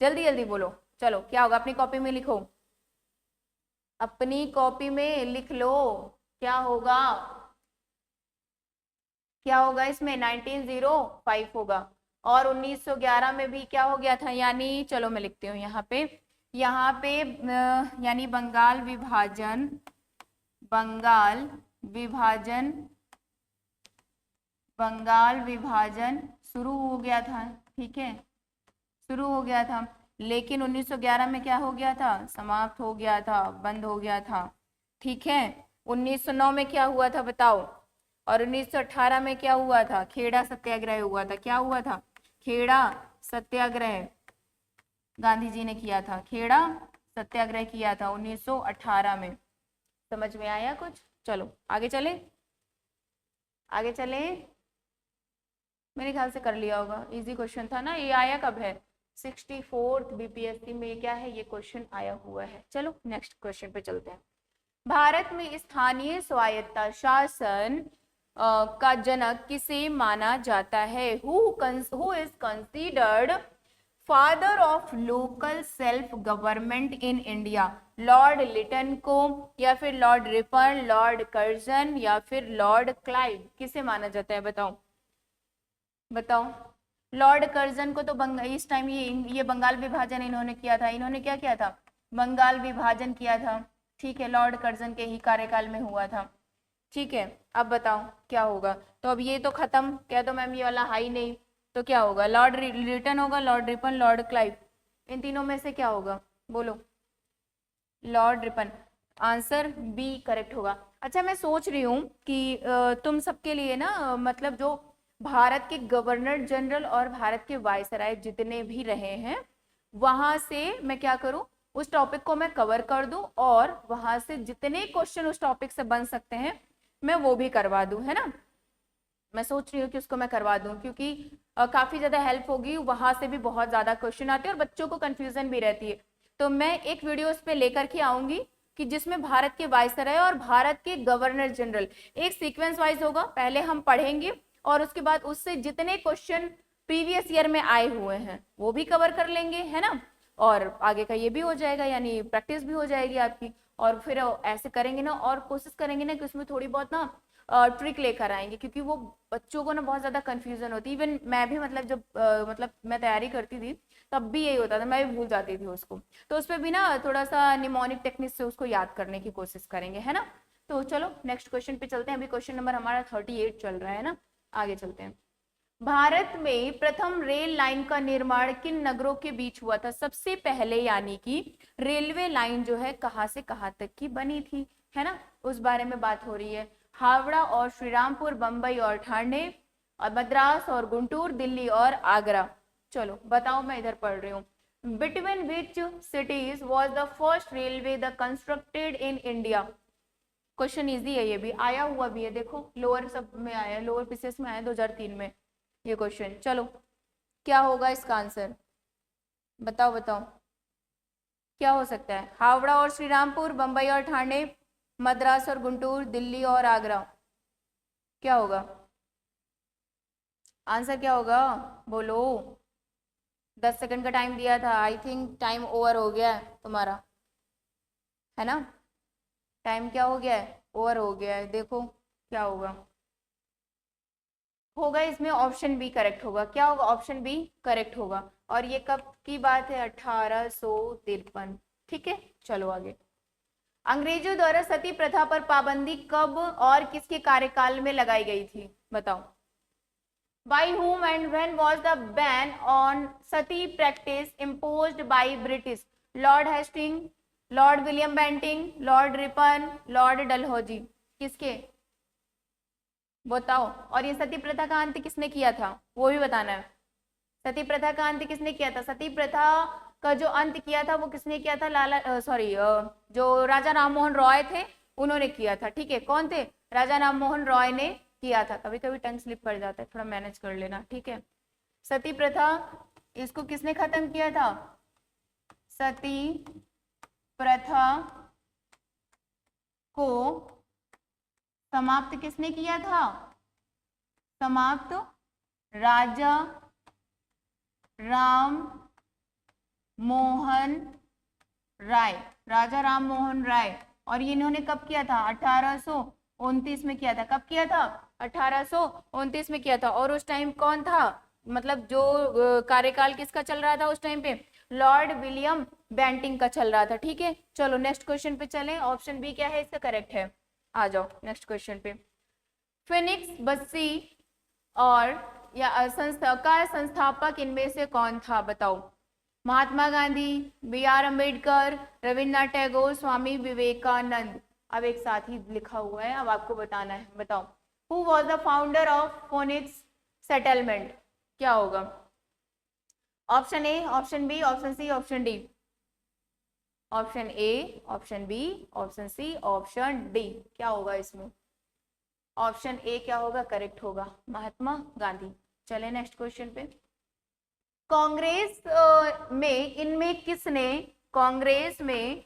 A: जल्दी जल्दी बोलो। चलो क्या होगा? अपनी कॉपी में लिखो, अपनी कॉपी में लिख लो, क्या होगा? क्या होगा इसमें? 1905 होगा। और 1911 में भी क्या हो गया था? यानी चलो मैं लिखती हूँ यहाँ पे, यानी बंगाल विभाजन, बंगाल विभाजन शुरू हो गया था, ठीक है, शुरू हो गया था, लेकिन 1911 में क्या हो गया था? समाप्त हो गया था, बंद हो गया था, ठीक है। 1909 में क्या हुआ था बताओ? और 1918 में क्या हुआ था? खेड़ा सत्याग्रह हुआ था। क्या हुआ था? खेड़ा सत्याग्रह गांधी जी ने किया था, खेड़ा सत्याग्रह किया था 1918 में। समझ में आया कुछ? चलो आगे चले, आगे चले। मेरे ख्याल से कर लिया होगा, इजी क्वेश्चन था ना ये। आया कब है? 64th बीपीएससी में क्या है? ये क्वेश्चन आया हुआ है। चलो नेक्स्ट क्वेश्चन पे चलते हैं। भारत में स्थानीय स्वायत्ता शासन का जनक किसे माना जाता है? Who is considered father of local self government in India? Lord Lytton को, या फिर लॉर्ड रिपन, लॉर्ड कर्जन, या फिर लॉर्ड क्लाइव? किसे माना जाता है? बताओ बताओ। लॉर्ड कर्जन को तो इस टाइम ये बंगाल विभाजन इन्होंने किया था। इन्होंने क्या किया था? बंगाल विभाजन किया था, ठीक है, लॉर्ड कर्जन के ही कार्यकाल में हुआ था, ठीक है। अब बताओ क्या होगा? तो अब ये तो खत्म, कह दो मैम ये वाला हाई नहीं, तो क्या होगा? लॉर्ड लिटन होगा, लॉर्ड रिपन, लॉर्ड क्लाइव? इन तीनों में से क्या होगा? बोलो। Lord Ripon, answer B correct होगा। अच्छा मैं सोच रही हूँ कि तुम सबके लिए ना मतलब जो भारत के गवर्नर जनरल और भारत के वायसराय जितने भी रहे हैं, वहां से मैं क्या करूं, उस टॉपिक को मैं कवर कर दूं, और वहां से जितने क्वेश्चन उस टॉपिक से बन सकते हैं मैं वो भी करवा दूं, है ना। मैं सोच रही हूँ कि उसको मैं करवा दूं, क्योंकि काफी ज्यादा हेल्प होगी, वहां से भी बहुत ज्यादा क्वेश्चन आते हैं और बच्चों को कंफ्यूजन भी रहती है। तो मैं एक वीडियो उस पर लेकर के आऊंगी कि जिसमें भारत के वायसराय और भारत के गवर्नर जनरल एक सीक्वेंस वाइज होगा, पहले हम पढ़ेंगे और उसके बाद उससे जितने क्वेश्चन प्रीवियस ईयर में आए हुए हैं वो भी कवर कर लेंगे, है ना। और आगे का ये भी हो जाएगा, यानी प्रैक्टिस भी हो जाएगी आपकी। और फिर ऐसे करेंगे ना, और कोशिश करेंगे ना कि उसमें थोड़ी बहुत ना ट्रिक लेकर आएंगे, क्योंकि वो बच्चों को ना बहुत ज्यादा कंफ्यूजन होती है। इवन मैं भी मतलब जब मतलब मैं तैयारी करती थी तब भी यही होता था, मैं भी भूल जाती थी उसको। तो उस पर भी ना थोड़ा सा निमोनिक टेक्निक से उसको याद करने की कोशिश करेंगे, है ना। तो चलो नेक्स्ट क्वेश्चन पे चलते हैं। अभी क्वेश्चन नंबर हमारा 38 चल रहा है ना, आगे चलते हैं। भारत में प्रथम रेल लाइन का निर्माण किन नगरों के बीच हुआ था? सबसे पहले यानी कि रेलवे लाइन जो है कहाँ से कहाँ तक की बनी थी, है ना, उस बारे में बात हो रही है। हावड़ा और श्रीरामपुर, बंबई और ठाणे, और मद्रास और गुंटूर, दिल्ली और आगरा? चलो बताओ, मैं इधर पढ़ रही हूँ। Between which cities was the first railway the constructed in India? Question easy है, ये भी आया हुआ भी है, देखो लोअर सब में आया, लोअर पीसीएस में आया 2003 में ये क्वेश्चन। चलो क्या होगा इसका आंसर? बताओ बताओ क्या हो सकता है? हावड़ा और श्रीरामपुर, बंबई और ठाणे, मद्रास और गुंटूर, दिल्ली और आगरा? क्या होगा आंसर, क्या होगा बोलो। 10 सेकंड का टाइम दिया था, आई थिंक टाइम ओवर हो गया है तुम्हारा, है ना। टाइम क्या हो गया है, ओवर हो गया है। देखो क्या होगा, होगा इसमें ऑप्शन बी करेक्ट होगा। क्या होगा, ऑप्शन बी करेक्ट होगा। और ये कब की बात है, 1853। ठीक है, चलो आगे। अंग्रेजों द्वारा सती प्रथा पर पाबंदी कब और किसके कार्यकाल में लगाई गई थी, बताओ। By whom and when was the ban on sati practice imposed by British? Lord Hastings, Lord William Bentinck, Lord Ripon, Lord Dalhousie। किसके, बताओ। और ये सती प्रथा का अंत किसने किया था, वो भी बताना है। सती प्रथा का अंत किसने किया था, सती प्रथा का जो अंत किया था वो किसने किया था, लाला सॉरी जो राजा राममोहन रॉय थे उन्होंने किया था। ठीक है, कौन थे, राजा राममोहन रॉय ने किया था। कभी कभी टंग स्लिप कर जाता है, थोड़ा मैनेज कर लेना। ठीक है, सती प्रथा इसको किसने खत्म किया था, सती प्रथा को समाप्त किसने किया था, समाप्त राजा राम मोहन राय, राजा राम मोहन राय। और ये इन्होंने कब किया था, 1829 में किया था। कब किया था, 1829 में किया था। और उस टाइम कौन था, मतलब जो कार्यकाल किसका चल रहा था उस टाइम पे, लॉर्ड विलियम बेंटिंक का चल रहा था। ठीक है, चलो नेक्स्ट क्वेश्चन पे चलें। ऑप्शन बी क्या है इसका करेक्ट है, आ जाओ नेक्स्ट क्वेश्चन पे। फिनिक्स बस्सी और या संस्था का संस्थापक इनमें से कौन था, बताओ। Mahatma Gandhi, B are Ambedkar, Rabindranath Tagore, Swami Vivekananda. अब एक साथ ही लिखा हुआ है, अब आपको बताना है, बताओ। Who was the founder of Phoenix settlement, क्या होगा। Option A, option B, option C, option D. Option A, option B, option C, option D, क्या होगा इसमें। ऑप्शन ए क्या होगा, करेक्ट होगा, महात्मा गांधी। चले नेक्स्ट क्वेश्चन पे। कांग्रेस में इनमें किसने, कांग्रेस में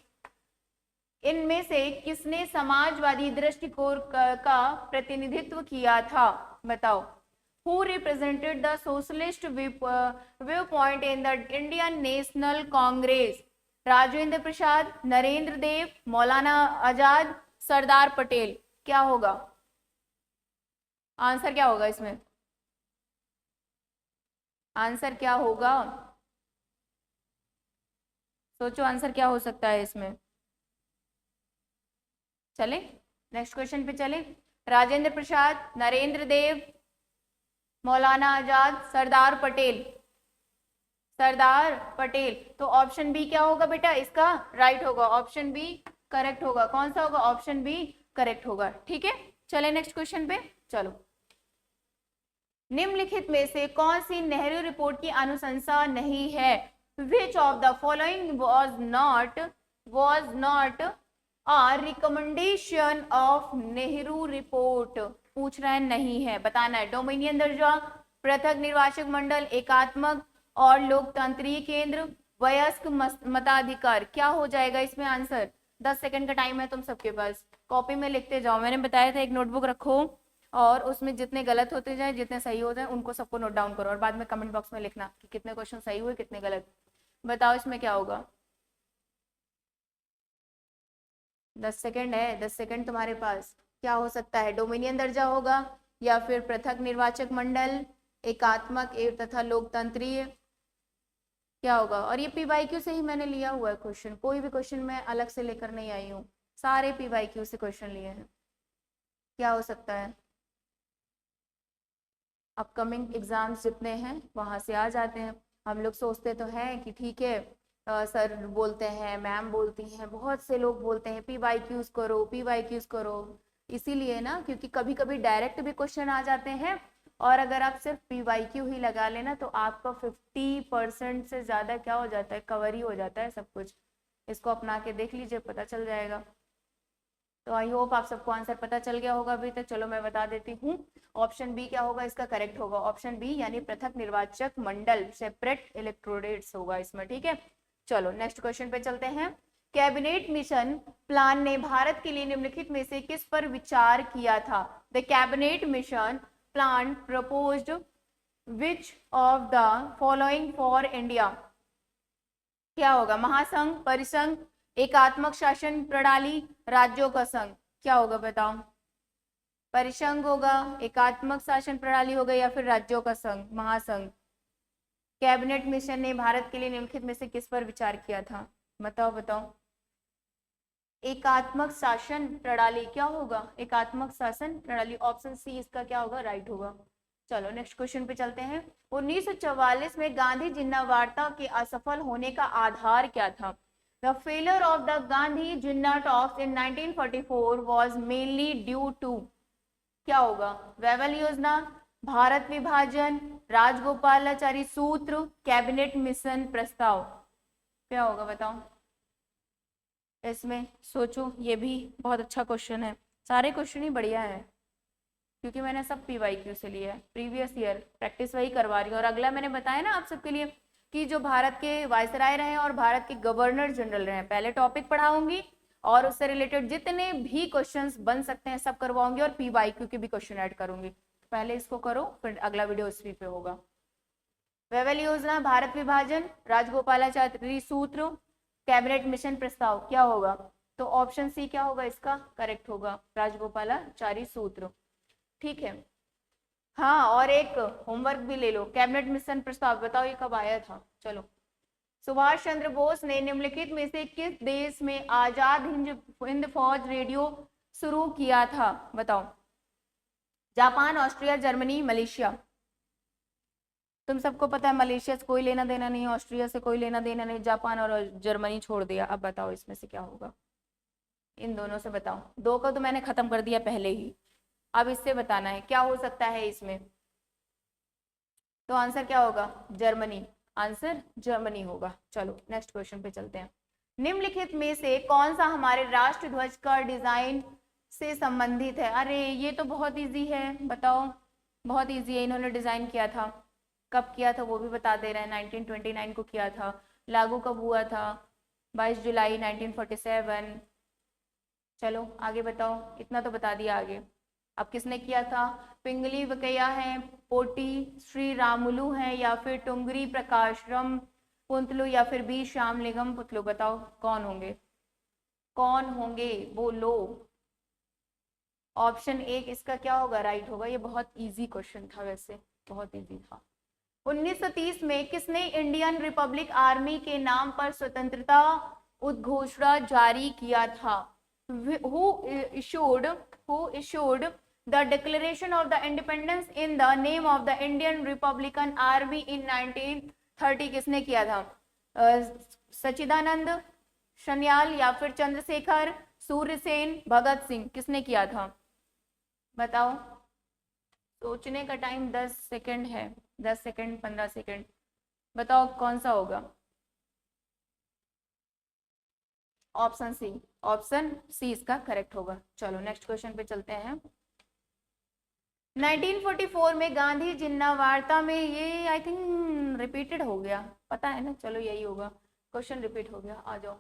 A: इनमें से किसने समाजवादी दृष्टिकोण का प्रतिनिधित्व किया था, बताओ। Who represented the socialist viewpoint in the Indian National Congress? Rajendra Prasad, Narendra देव, मौलाना आजाद, सरदार पटेल, क्या होगा आंसर, क्या होगा इसमें, आंसर क्या होगा, सोचो आंसर क्या हो सकता है इसमें। चले नेक्स्ट क्वेश्चन पे चले। राजेंद्र प्रसाद, नरेंद्र देव, मौलाना आजाद, सरदार पटेल, सरदार पटेल। तो ऑप्शन बी क्या होगा बेटा इसका, राइट होगा, ऑप्शन बी करेक्ट होगा। कौन सा होगा, ऑप्शन बी करेक्ट होगा। ठीक है, चले नेक्स्ट क्वेश्चन पे चलो। निम्नलिखित में से कौन सी नेहरू रिपोर्ट की अनुशंसा नहीं है, which of the following was not a recommendation of Nehru report, पूछ रहा है, नहीं है, बताना है। डोमिनियन दर्जा, पृथक निर्वाचक मंडल, एकात्मक और लोकतंत्रीय केंद्र, वयस्क मताधिकार, क्या हो जाएगा इसमें आंसर। 10 सेकंड का टाइम है तुम सबके पास, कॉपी में लिखते जाओ। मैंने बताया था एक नोटबुक रखो और उसमें जितने गलत होते जाए जितने सही हो जाए उनको सबको नोट डाउन करो और बाद में कमेंट बॉक्स में लिखना कि कितने क्वेश्चन सही हुए कितने गलत। बताओ इसमें क्या होगा। 10 सेकंड है, 10 सेकंड तुम्हारे पास। क्या हो सकता है, डोमिनियन दर्जा होगा या फिर पृथक निर्वाचक मंडल, एकात्मक तथा लोकतंत्रीय, क्या होगा। और ये पीवाईक्यू से ही मैंने लिया हुआ है क्वेश्चन, कोई भी क्वेश्चन मैं अलग से लेकर नहीं आई हूँ, सारे पीवाईक्यू से क्वेश्चन लिए हैं। क्या हो सकता है, अपकमिंग एग्जाम्स जितने हैं वहां से आ जाते हैं। हम लोग सोचते तो हैं कि ठीक है सर बोलते हैं, मैम बोलती हैं, बहुत से लोग बोलते हैं पीवाईक्यूज करो, पीवाईक्यूज करो, इसीलिए ना, क्योंकि कभी कभी डायरेक्ट भी क्वेश्चन आ जाते हैं और अगर आप सिर्फ पीवाईक्यू ही लगा लेना तो आपका 50% से ज्यादा क्या हो जाता है, कवर ही हो जाता है सब कुछ। इसको अपना के देख लीजिए, पता चल जाएगा। तो आई होप आप सबको आंसर पता चल गया होगा अभी तक। चलो मैं बता देती हूँ, ऑप्शन बी क्या होगा इसका करेक्ट होगा, ऑप्शन बी यानी पृथक निर्वाचक मंडल, सेपरेट इलेक्टोरेट्स होगा इसमें। ठीक है, चलो नेक्स्ट क्वेश्चन पे चलते हैं। कैबिनेट मिशन प्लान ने भारत के लिए निम्नलिखित में से किस पर विचार किया था, the cabinet mission plan proposed which of the following for India? क्या होगा? महासंघ, परिसंघ, एकात्मक शासन प्रणाली, राज्यों का संघ। क्या होगा बताओ? परिसंघ होगा, एकात्मक शासन प्रणाली होगा, या फिर राज्यों का संघ, महासंघ। कैबिनेट मिशन ने भारत के लिए निम्नलिखित में से किस पर विचार किया था? बताओ बताओ। एकात्मक शासन प्रणाली। क्या होगा? एकात्मक शासन प्रणाली। ऑप्शन सी इसका क्या होगा? राइट होगा। चलो नेक्स्ट क्वेश्चन पे चलते हैं। 1944 में गांधी जिन्ना वार्ता के असफल होने का आधार क्या था? The failure of the Gandhi Jinnah talks in 1944 was mainly due to. क्या होगा? वेवल योजना, भारत विभाजन, राजगोपालाचारी सूत्र, कैबिनेट मिशन प्रस्ताव। क्या होगा बताओ? इसमें सोचो, ये भी बहुत अच्छा क्वेश्चन है। सारे क्वेश्चन ही बढ़िया है क्योंकि मैंने सब PYQ से लिया है, प्रीवियस ईयर प्रैक्टिस वही करवा रही हूँ। और अगला मैंने बताया ना आप सबके लिए कि जो भारत के वायसराय रहे और भारत के गवर्नर जनरल रहे, पहले टॉपिक पढ़ाऊंगी और उससे रिलेटेड जितने भी क्वेश्चंस बन सकते हैं सब करवाऊंगी, और PYQ के भी क्वेश्चन ऐड करूंगी। पहले इसको करो, फिर अगला वीडियो इसी पे होगा। वेवल योजना, भारत विभाजन, राजगोपालाचारी सूत्र, कैबिनेट मिशन प्रस्ताव। क्या होगा? तो ऑप्शन सी क्या होगा इसका? करेक्ट होगा, राजगोपालाचारी सूत्र। ठीक है। हाँ, और एक होमवर्क भी ले लो, कैबिनेट मिशन प्रस्ताव बताओ ये कब आया था? चलो। सुभाष चंद्र बोस ने निम्नलिखित में से किस देश में आजाद हिंद फौज रेडियो शुरू किया था? बताओ। Japan, Austria, Germany, Malaysia. तुम सबको पता है मलेशिया से कोई लेना देना नहीं, ऑस्ट्रिया से कोई लेना देना नहीं, जापान और जर्मनी छोड़ दिया। अब बताओ इसमें से क्या होगा? इन दोनों से बताओ। दो को तो मैंने खत्म कर दिया पहले ही, अब इससे बताना है क्या हो सकता है इसमें। तो आंसर क्या होगा? जर्मनी। आंसर जर्मनी होगा। चलो नेक्स्ट क्वेश्चन पे चलते हैं। निम्नलिखित में से कौन सा हमारे राष्ट्र ध्वज का डिजाइन से संबंधित है? अरे ये तो बहुत इजी है, बताओ। बहुत इजी है, इन्होंने डिजाइन किया था। कब किया था वो भी बता दे रहे हैं, 1929 को किया था। लागू कब हुआ था? 22 जुलाई 1947। चलो आगे बताओ, इतना तो बता दिया आगे। अब किसने किया था? पिंगली वकैया है, पोटी श्री रामुलु है, या फिर टुंगरी प्रकाशरम पुंतलु, या फिर बी श्यामलिंगम पुतलु। बताओ कौन होंगे? कौन होंगे बोलो। ऑप्शन एक इसका क्या होगा? राइट होगा। ये बहुत इजी क्वेश्चन था, वैसे बहुत इजी था। 1930 में किसने इंडियन रिपब्लिक आर्मी के नाम पर स्वतंत्रता उद्घोषणा जारी किया था? Who issued the Declaration of the Independence in the name of the Indian Republican Army in 1930? किसने किया था? सच्चिदानंद, सन्याल, या फिर चंद्रशेखर, सूर्यसेन, भगत सिंह। किसने किया था? बताओ। सोचने का टाइम 10 सेकंड है, 10 सेकंड, 15 सेकंड। बताओ कौन सा होगा? Option C. ऑप्शन सी इसका करेक्ट होगा। चलो नेक्स्ट क्वेश्चन पे चलते हैं। 1944 में गांधी जिन्ना वार्ता में, ये आई थिंक रिपीटेड हो गया, पता है ना। चलो यही होगा, क्वेश्चन रिपीट हो गया। आ जाओ।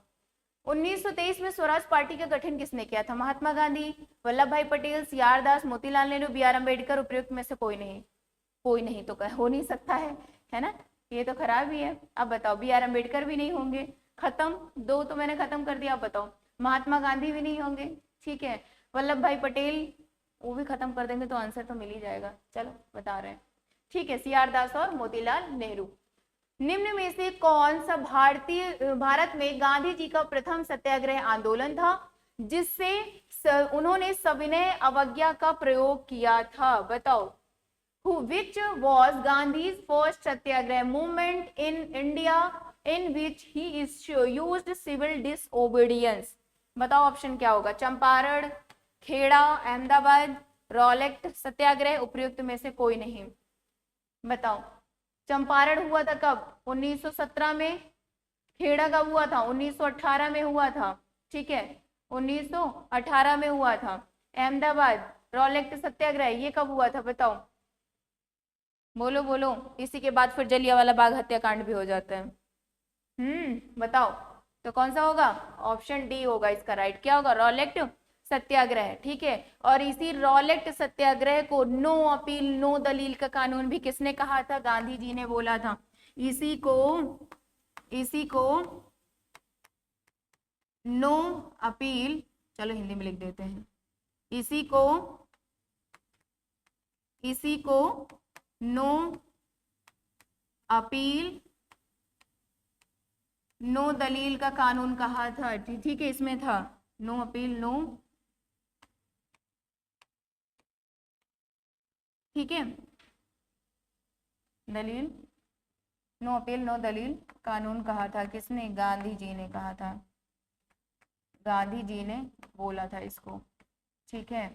A: 1923 में स्वराज पार्टी का गठन किसने किया था? महात्मा गांधी, वल्लभ भाई पटेल, सीआर दास, मोतीलाल नेहरू, BR अम्बेडकर। उपयुक्त में से कोई नहीं। कोई नहीं तो हो नहीं सकता है ना। ये तो खराब ही है। अब बताओ, BR अम्बेडकर भी नहीं होंगे, खत्म। दो तो मैंने खत्म कर दिया। अब बताओ, महात्मा गांधी भी नहीं होंगे, ठीक है। वल्लभ भाई पटेल, वो भी खत्म कर देंगे तो आंसर तो मिल ही जाएगा। चलो बता रहे हैं, ठीक है। सीआर दास और मोतीलाल नेहरू। निम्न में से कौन सा भारत में गांधी जी का प्रथम सत्याग्रह आंदोलन था जिससे उन्होंने सविनय अवज्ञा का प्रयोग किया था? बताओ। Which was Gandhi's first satyagraha movement in India in which he used civil disobedience? बताओ ऑप्शन क्या होगा? चंपारण, खेड़ा, अहमदाबाद, रॉलेट सत्याग्रह। उपयुक्त में से कोई नहीं। बताओ। चंपारण हुआ था कब? 1917 में। खेड़ा कब हुआ था? 1918 में हुआ था, ठीक है। 1918 में हुआ था। अहमदाबाद रॉलेट सत्याग्रह ये कब हुआ था? बताओ, बोलो बोलो। इसी के बाद फिर जलियांवाला बाग हत्याकांड भी हो जाता है। बताओ तो कौन सा होगा? ऑप्शन डी होगा इसका राइट। क्या होगा? रॉलेट सत्याग्रह, ठीक है। और इसी रॉलेट सत्याग्रह को नो अपील नो दलील का कानून भी किसने कहा था? गांधी जी ने बोला था। इसी को नो अपील, चलो हिंदी में लिख देते हैं, इसी को नो अपील नो दलील का कानून कहा था, ठीक है। इसमें था नो अपील नो, ठीक है, दलील, नो अपील नो दलील कानून कहा था किसने? गांधी जी ने कहा था, गांधी जी ने बोला था इसको, ठीक है,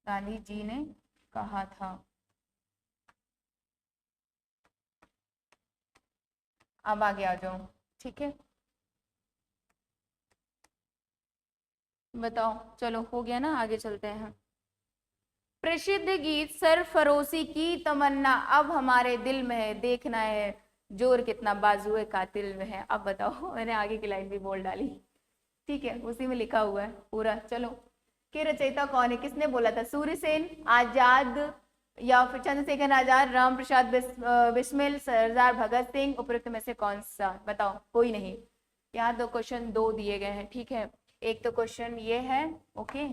A: गांधी जी ने कहा था। अब आगे आ जाओ, ठीक है, बताओ। चलो हो गया ना, आगे चलते हैं। प्रसिद्ध गीत सरफरोशी की तमन्ना अब हमारे दिल में है, देखना है जोर कितना बाजुए कातिल में है। अब बताओ, मैंने आगे की लाइन भी बोल डाली, ठीक है, उसी में लिखा हुआ है पूरा। चलो, के रचयिता कौन है? किसने बोला था? सूर्यसेन, आजाद, या फिर चंद्रशेखर आजाद, राम प्रसाद बिस्मिल, सरदार भगत सिंह? उपयुक्त में से कौन सा? बताओ। कोई नहीं। यहाँ दो क्वेश्चन दो दिए गए हैं, ठीक है। एक तो क्वेश्चन ये है, ओके,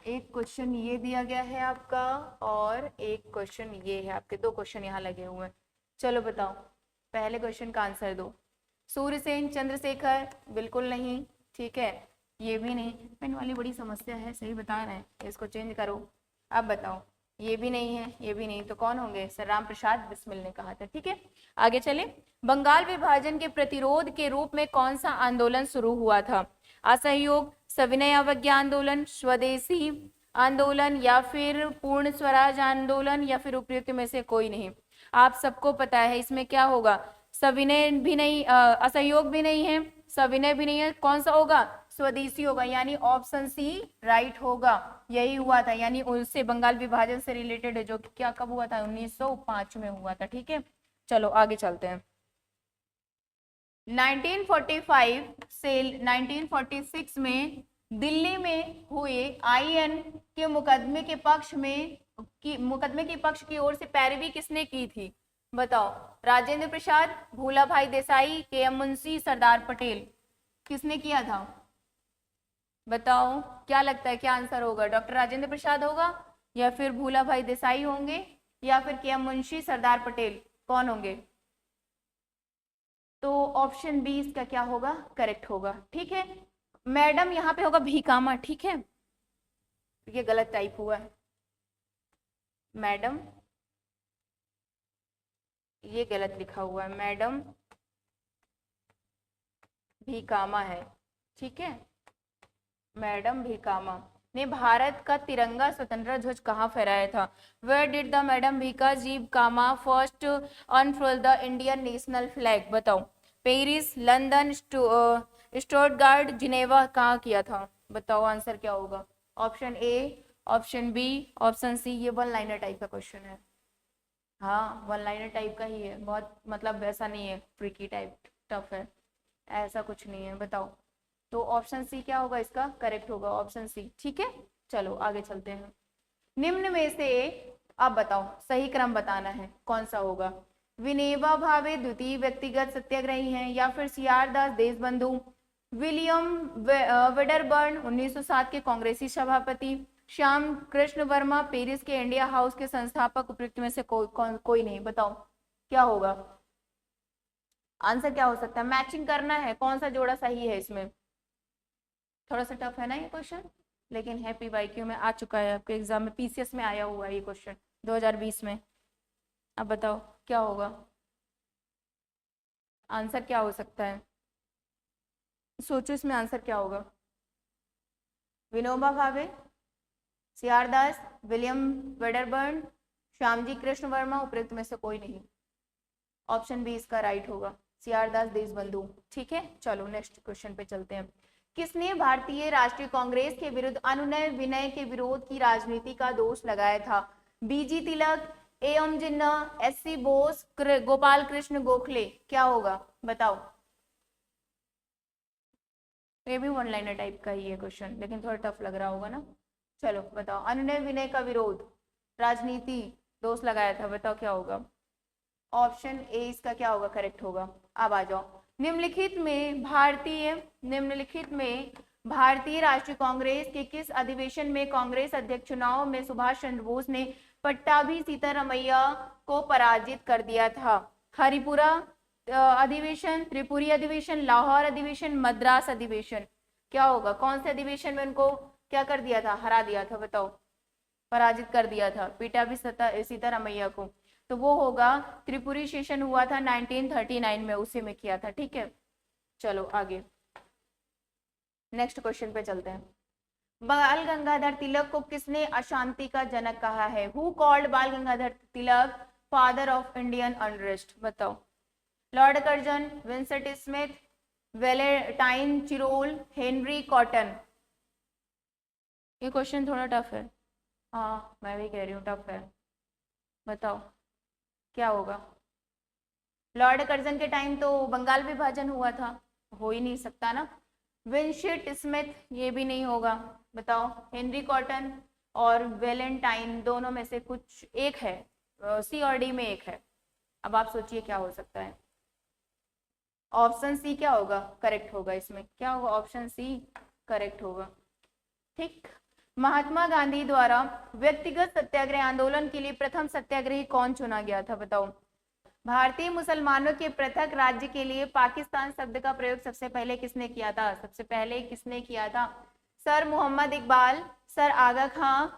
A: एक क्वेश्चन ये दिया गया है आपका, और एक क्वेश्चन ये है आपके। दो क्वेश्चन यहाँ लगे हुए हैं। चलो बताओ, पहले क्वेश्चन का आंसर दो। सूर्यसेन, चंद्रशेखर? बिल्कुल नहीं, ठीक है, ये भी नहीं। पेन वाली बड़ी समस्या है, सही बता रहे हैं, इसको चेंज करो। अब बताओ, ये भी नहीं है, ये भी नहीं, तो कौन होंगे? सर राम प्रसाद बिस्मिल ने कहा था, ठीक है। आगे चले। बंगाल विभाजन के प्रतिरोध के रूप में कौन सा आंदोलन शुरू हुआ था? असहयोग, सविनय अवज्ञा आंदोलन, स्वदेशी आंदोलन, या फिर पूर्ण स्वराज आंदोलन, या फिर उपयुक्त में से कोई नहीं? आप सबको पता है इसमें क्या होगा, सविनय भी नहीं, असहयोग भी नहीं है, सविनय भी नहीं है, कौन सा होगा? स्वदेशी होगा, यानी ऑप्शन सी राइट होगा। यही हुआ था, यानी उससे बंगाल विभाजन से रिलेटेड है, जो क्या कब हुआ था? 1905 में हुआ था, ठीक है। चलो आगे चलते हैं। 1945 से 1946 में दिल्ली में हुए आईएन के मुकदमे के पक्ष की ओर से पैरवी किसने की थी? बताओ। राजेंद्र प्रसाद, भूला भाई देसाई, के.एम. मुंशी, सरदार पटेल? किसने किया था? बताओ, क्या लगता है क्या आंसर होगा? डॉक्टर राजेंद्र प्रसाद होगा, या फिर भूला भाई देसाई होंगे, या फिर के.एम. मुंशी, सरदार पटेल? कौन होंगे? तो ऑप्शन बी इसका क्या होगा? करेक्ट होगा, ठीक है। मैडम यहाँ पे होगा भीकामा, ठीक है, ये गलत टाइप हुआ है मैडम, ये गलत लिखा हुआ है, मैडम भीकामा है, ठीक है। मैडम भीकामा ने भारत का तिरंगा स्वतंत्रता ध्वज कहाँ फहराया था? Where did the madam Bhikaji Cama first unfurl the Indian national flag? बताओ। Paris, London, Stuttgart, Geneva? कहाँ किया था? बताओ आंसर क्या होगा? Option A, option B, option C? ये वन लाइनर टाइप का क्वेश्चन है, हाँ वन लाइनर टाइप का ही है, बहुत मतलब ऐसा नहीं है ट्रिकी टाइप टफ है, ऐसा कुछ नहीं है। बताओ, तो ऑप्शन सी क्या होगा इसका? करेक्ट होगा ऑप्शन सी, ठीक है। चलो आगे चलते हैं। निम्न में से आप बताओ, सही क्रम बताना है, कौन सा होगा? विनोबा भावे द्वितीय व्यक्तिगत सत्याग्रही हैं, या फिर सीआर दास देशबंधु, विलियम वेडरबर्न 1907 के कांग्रेसी सभापति, श्याम कृष्ण वर्मा पेरिस के इंडिया हाउस के संस्थापक? उपयुक्त में से कोई नहीं? बताओ क्या होगा आंसर? क्या हो सकता है? मैचिंग करना है, कौन सा जोड़ा सही है इसमें? थोड़ा सा टफ है ना ये क्वेश्चन, लेकिन है पीवाईक्यू में आ चुका है, आपके एग्जाम में पीसीएस में आया हुआ है ये क्वेश्चन 2020 में। अब बताओ क्या होगा आंसर? क्या हो सकता है? सोचो इसमें आंसर क्या होगा? विनोबा भावे, सीआर दास, विलियम वेडरबर्न, श्यामजी कृष्ण वर्मा? उपयुक्त में से कोई नहीं, ऑप्शन बी इसका राइट होगा, सीआर दास देशबंधु, ठीक है। चलो नेक्स्ट क्वेश्चन पे चलते हैं। किसने भारतीय राष्ट्रीय कांग्रेस के विरुद्ध अनुनय विनय के विरोध की राजनीति का दोष लगाया था? बीजी तिलक, एम जिन्ना, एससी बोस, गोपाल कृष्ण गोखले? क्या होगा बताओ? ये भी वन लाइनर टाइप का ही है क्वेश्चन, लेकिन थोड़ा टफ लग रहा होगा ना। चलो बताओ, अनुनय विनय का विरोध, राजनीति, दोष लगाया था, बताओ क्या होगा। ऑप्शन ए इसका क्या होगा, करेक्ट होगा। अब आ जाओ, निम्नलिखित में भारतीय राष्ट्रीय कांग्रेस के किस अधिवेशन में कांग्रेस अध्यक्ष चुनाव में सुभाष चंद्र बोस ने पट्टाभी सीतारमैया को पराजित कर दिया था। हरिपुरा अधिवेशन, त्रिपुरी अधिवेशन, लाहौर अधिवेशन, मद्रास अधिवेशन, क्या होगा, कौन से अधिवेशन में उनको क्या कर दिया था, हरा दिया था, बताओ, पराजित कर दिया था पट्टाभी सीतारमैया को। तो वो होगा त्रिपुरी सेशन, हुआ था 1939 में, उसी में किया था। ठीक है, चलो आगे नेक्स्ट क्वेश्चन पे चलते हैं। बाल गंगाधर तिलक को किसने अशांति का जनक कहा है? हु कॉल्ड बाल Gangadhar Tilak father of Indian unrest? बताओ। Lord Curzon, Vincent Smith, Valentine Chirol, Henry cotton. ये क्वेश्चन थोड़ा टफ है। हाँ मैं भी कह रही हूँ टफ है, बताओ क्या होगा। लॉर्ड कर्जन के टाइम तो बंगाल विभाजन हुआ था, हो ही नहीं सकता ना। विंसेंट स्मिथ, ये भी नहीं होगा, बताओ। हेनरी कॉटन और वेलेंटाइन, दोनों में से कुछ एक है, सी और डी में एक है। अब आप सोचिए क्या हो सकता है। ऑप्शन सी क्या होगा, करेक्ट होगा। इसमें क्या होगा, ऑप्शन सी करेक्ट होगा। ठीक। महात्मा गांधी द्वारा व्यक्तिगत सत्याग्रह आंदोलन के लिए प्रथम सत्याग्रही कौन चुना गया था, बताओ। भारतीय मुसलमानों के पृथक राज्य के लिए पाकिस्तान शब्द का प्रयोग सबसे पहले किसने किया था? सबसे पहले किसने किया था? सर मोहम्मद इकबाल, सर आगा खां,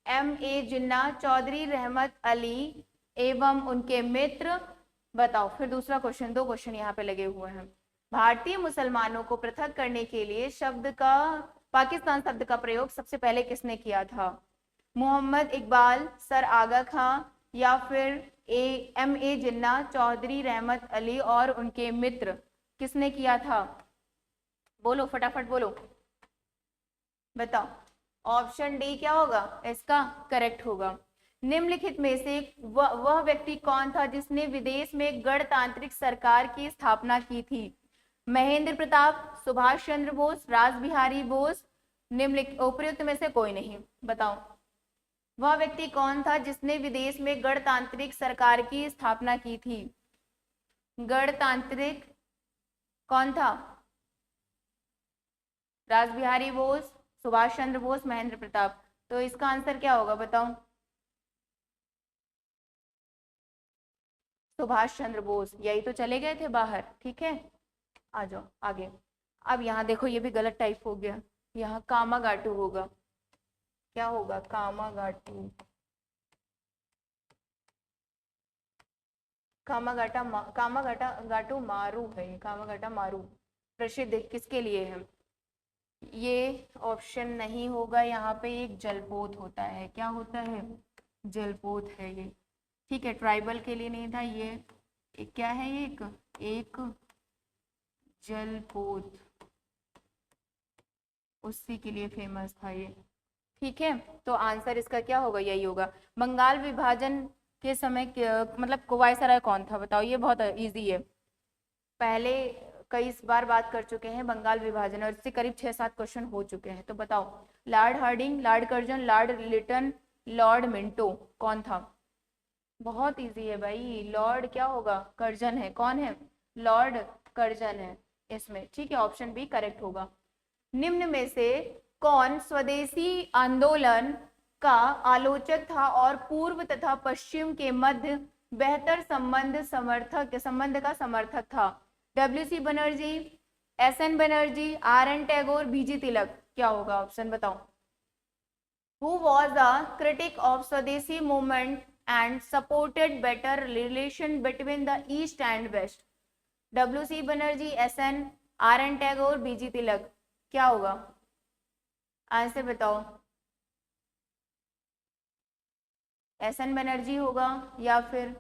A: M.A. जिन्ना, चौधरी रहमत अली एवं उनके मित्र। बताओ। फिर दूसरा क्वेश्चन, दो क्वेश्चन यहाँ पे लगे हुए हैं। भारतीय मुसलमानों को पृथक करने के लिए पाकिस्तान शब्द का प्रयोग सबसे पहले किसने किया था? मोहम्मद इकबाल, सर आगा खां, या फिर M.A. जिन्ना, चौधरी रहमत अली और उनके मित्र, किसने किया था? बोलो फटाफट बोलो, बताओ। ऑप्शन डी क्या होगा इसका, करेक्ट होगा। निम्नलिखित में से वह व्यक्ति कौन था जिसने विदेश में गणतांत्रिक सरकार की स्थापना की थी? महेंद्र प्रताप, सुभाष चंद्र बोस, राज बिहारी बोस, निम्नलिखित उपयुक्त में से कोई नहीं, बताओ। वह व्यक्ति कौन था जिसने विदेश में गणतांत्रिक सरकार की स्थापना की थी? गणतांत्रिक कौन था? राज बिहारी बोस, सुभाष चंद्र बोस, महेंद्र प्रताप। तो इसका आंसर क्या होगा, बताओ। सुभाष चंद्र बोस, यही तो चले गए थे बाहर। ठीक है, आ जाओ आगे। अब यहाँ देखो, ये भी गलत टाइप हो गया, यहाँ कामागाटू होगा। क्या होगा, कामागाटू। कामागाटा गाटू मारू है, कामागाटा मारू प्रसिद्ध किसके लिए है? ये ऑप्शन नहीं होगा, यहाँ पे एक जलपोत होता है। क्या होता है, जलपोत है ये। ठीक है, ट्राइबल के लिए नहीं था ये, एक क्या है ये, एक जलपोत, उसी के लिए फेमस था ये। ठीक है, तो आंसर इसका क्या होगा, यही होगा। बंगाल विभाजन के समय मतलब वायसराय कौन था, बताओ। ये बहुत इजी है, पहले कई बार बात कर चुके हैं बंगाल विभाजन, और इससे करीब 6-7 क्वेश्चन हो चुके हैं। तो बताओ, lord Hardinge, lord Curzon, lord Lytton, lord Minto, कौन था? बहुत इजी है भाई, लॉर्ड क्या होगा, कर्जन है। कौन है? लॉर्ड कर्जन है इसमें। ठीक है, ऑप्शन बी करेक्ट होगा। निम्न में से कौन स्वदेशी आंदोलन का आलोचक था और पूर्व तथा पश्चिम के मध्य बेहतर संबंध का समर्थक था? W.C. Banerjee, S.N. Banerjee, R.N. Tagore, B.G. तिलक। क्या होगा ऑप्शन, बताओ। Who was a critic of Swadeshi movement and supported better relation between the East and West? W.C. Banerjee, S.N., R.N. Tagore, B.G. तिलक। क्या होगा आंसर, बताओ। S.N. बनर्जी होगा या फिर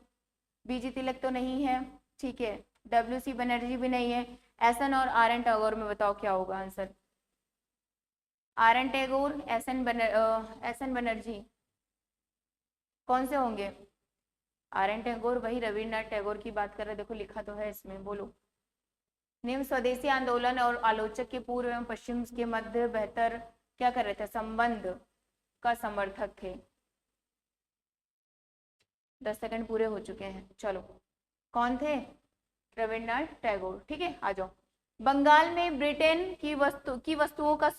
A: B.G. तिलक तो नहीं है। ठीक है, W.C. बनर्जी भी नहीं है। S.N. और R.N. टैगोर में बताओ क्या होगा answer. R.N. Tagore, S.N. Banerjee, कौन से होंगे? R.N. टैगोर, वही रविन्द्रनाथ टैगोर की बात कर रहे, देखो लिखा तो है इसमें, बोलो। निम्न स्वदेशी आंदोलन और आलोचक के पूर्व एवं पश्चिम के मध्य बेहतर क्या कर रहे थे, संबंध का समर्थक थे। 10 सेकंड पूरे हो चुके हैं। चलो, कौन थे, रविन्द्रनाथ टैगोर। ठीक है, आ जाओ। बंगाल में ब्रिटेन की वस्तुओं का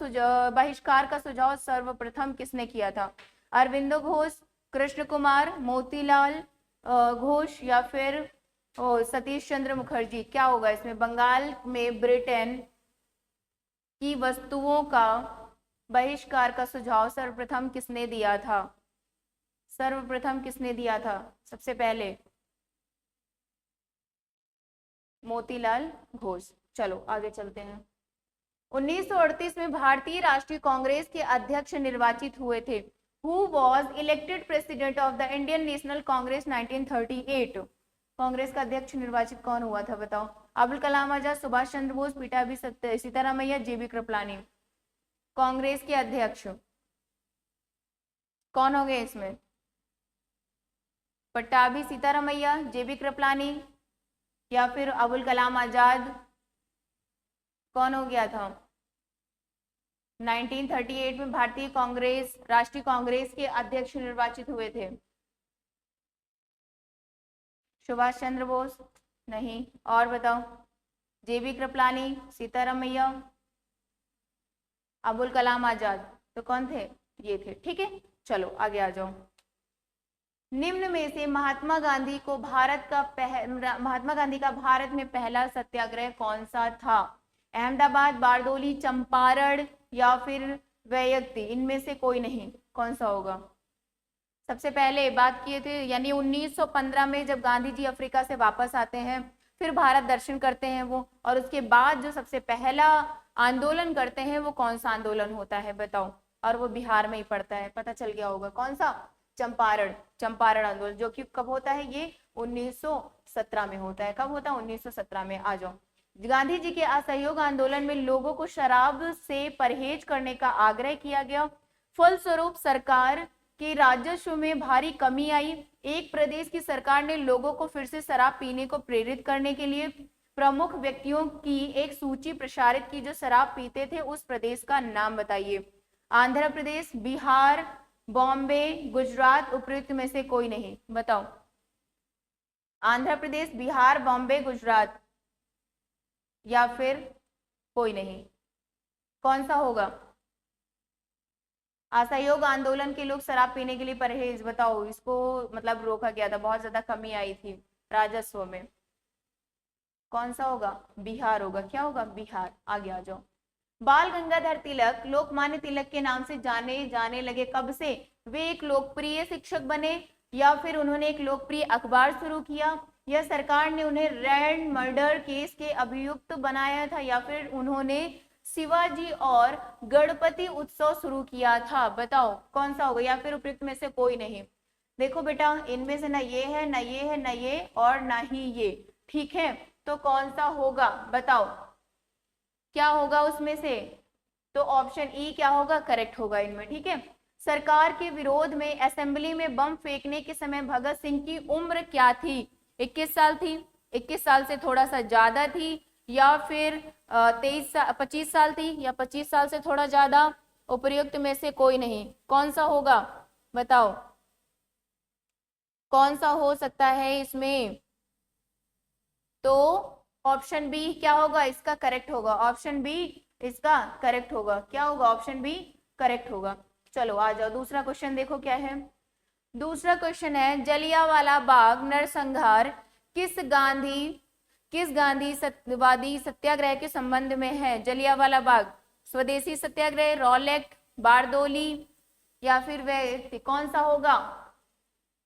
A: बहिष्कार का सुझाव सर्वप्रथम किसने किया था, अरविंदो घोष, कृष्ण कुमार, मोतीलाल घोष या फिर सतीश चंद्र मुखर्जी। क्या होगा इसमें, बंगाल में ब्रिटेन की वस्तुओं का बहिष्कार का सुझाव सर्वप्रथम किसने दिया था, सर्वप्रथम किसने दिया था, सबसे पहले मोतीलाल घोष। चलो आगे चलते हैं। 1938 में भारतीय राष्ट्रीय कांग्रेस के अध्यक्ष निर्वाचित हुए थे। Who was elected president of the Indian National Congress 1938। Congress का अध्यक्ष निर्वाचित कौन हुआ था, बताओ। अब्दुल कलाम आजाद, सुभाष चंद्र बोस, पीटाबी सीतारामैया, जेबी कृपलानी। कांग्रेस के अध्यक्ष कौन हो गए इसमें, पट्टाभी सीतारामैया, जेबी कृपलानी या फिर अबुल कलाम आजाद। कौन हो गया था, 1938 में भारतीय कांग्रेस राष्ट्रीय कांग्रेस के अध्यक्ष निर्वाचित हुए थे। सुभाष चंद्र बोस नहीं, और बताओ, जेबी कृपलानी, सीतारामैया, अबुल कलाम आजाद। तो कौन थे, ये थे। ठीक है, चलो आगे आ जाओ। निम्न में से महात्मा गांधी का भारत में पहला सत्याग्रह कौन सा था, अहमदाबाद, बारडोली, चंपारण या फिर वैयक्ति। इनमें से कोई नहीं, कौन सा होगा। सबसे पहले बात किए थे, यानी 1915 में जब गांधी जी अफ्रीका से वापस आते हैं, फिर भारत दर्शन करते हैं वो, और उसके बाद जो सबसे पहला आंदोलन करते हैं वो कौन सा आंदोलन होता है, बताओ। और वो बिहार में ही पड़ता है, पता चल गया होगा कौन सा, चंपारण आंदोलन, जो कि कब होता है, ये 1917 में होता है। कब होता है, 1917 में। आ जाओ। गांधी जी के असहयोग आंदोलन में लोगों को शराब से परहेज करने का आग्रह किया गया। फलस्वरूप सरकार के राजस्व में भारी कमी आई। एक प्रदेश की सरकार ने लोगों को फिर से शराब पीने को प्रेरित करने के लिए प्रमुख व्यक्तियों की एक सूची प्रसारित की जो शराब पीते थे। उस प्रदेश का नाम बताइए, आंध्र प्रदेश, बिहार, बॉम्बे, गुजरात, उपयुक्त में से कोई नहीं, बताओ। आंध्र प्रदेश, बिहार, बॉम्बे, गुजरात या फिर कोई नहीं, कौन सा होगा। असहयोग आंदोलन के लोग शराब पीने के लिए परहेज, बताओ। इसको मतलब रोका गया था, बहुत ज्यादा कमी आई थी राजस्व में। कौन सा होगा, बिहार होगा। क्या होगा, बिहार। आगे आ जाओ। बाल गंगाधर तिलक लोकमान्य तिलक के नाम से जाने जाने लगे कब से, वे एक लोकप्रिय शिक्षक बने या फिर उन्होंने एक लोकप्रिय अखबार शुरू किया, या सरकार ने उन्हें रैंड मर्डर केस के अभियुक्त बनाया था, या फिर उन्होंने शिवाजी और गणपति उत्सव शुरू किया था, बताओ कौन सा होगा, या फिर उपयुक्त में से कोई नहीं। देखो बेटा, इनमें से ना ये है, ना ये है, ना ये और ना ही ये। ठीक है, तो कौन सा होगा, बताओ क्या होगा उसमें से। तो ऑप्शन ई क्या होगा, करेक्ट होगा इनमें। ठीक है। सरकार के विरोध में असेंबली में बम फेंकने के समय भगत सिंह की उम्र क्या थी, 21 साल थी, 21 साल से थोड़ा सा ज्यादा थी, या फिर 25 साल थी, या 25 साल से थोड़ा ज्यादा। उपयुक्त में से कोई नहीं, कौन सा होगा, बताओ कौन सा हो सकता है इसमें। तो ऑप्शन बी क्या होगा, इसका करेक्ट होगा। ऑप्शन बी इसका करेक्ट होगा। क्या होगा, ऑप्शन बी करेक्ट होगा। चलो आ जाओ, दूसरा क्वेश्चन देखो क्या है। दूसरा क्वेश्चन है, जलियांवाला बाग नरसंहार किस गांधी सत्यवादी सत्याग्रह के संबंध में है। जलियांवाला बाग, स्वदेशी सत्याग्रह, रॉलेट, बारदोली या फिर वह, कौन सा होगा।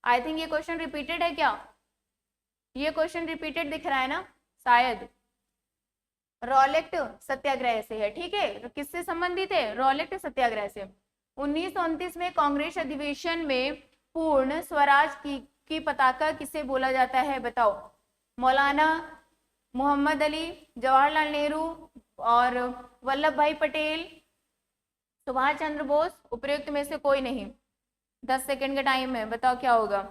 A: आई थिंक ये क्वेश्चन रिपीटेड है क्या, ये क्वेश्चन रिपीटेड दिख रहा है ना, शायद। रॉलेट सत्याग्रह से है। ठीक है, तो किससे संबंधित है, रॉलेट सत्याग्रह से। 1929 में कांग्रेस अधिवेशन में पूर्ण स्वराज की पताका किसे बोला जाता है, बताओ। मौलाना मोहम्मद अली, जवाहरलाल नेहरू और वल्लभ भाई पटेल, सुभाष चंद्र बोस। उपयुक्त में से कोई नहीं। 10 सेकंड का टाइम है, बताओ क्या होगा,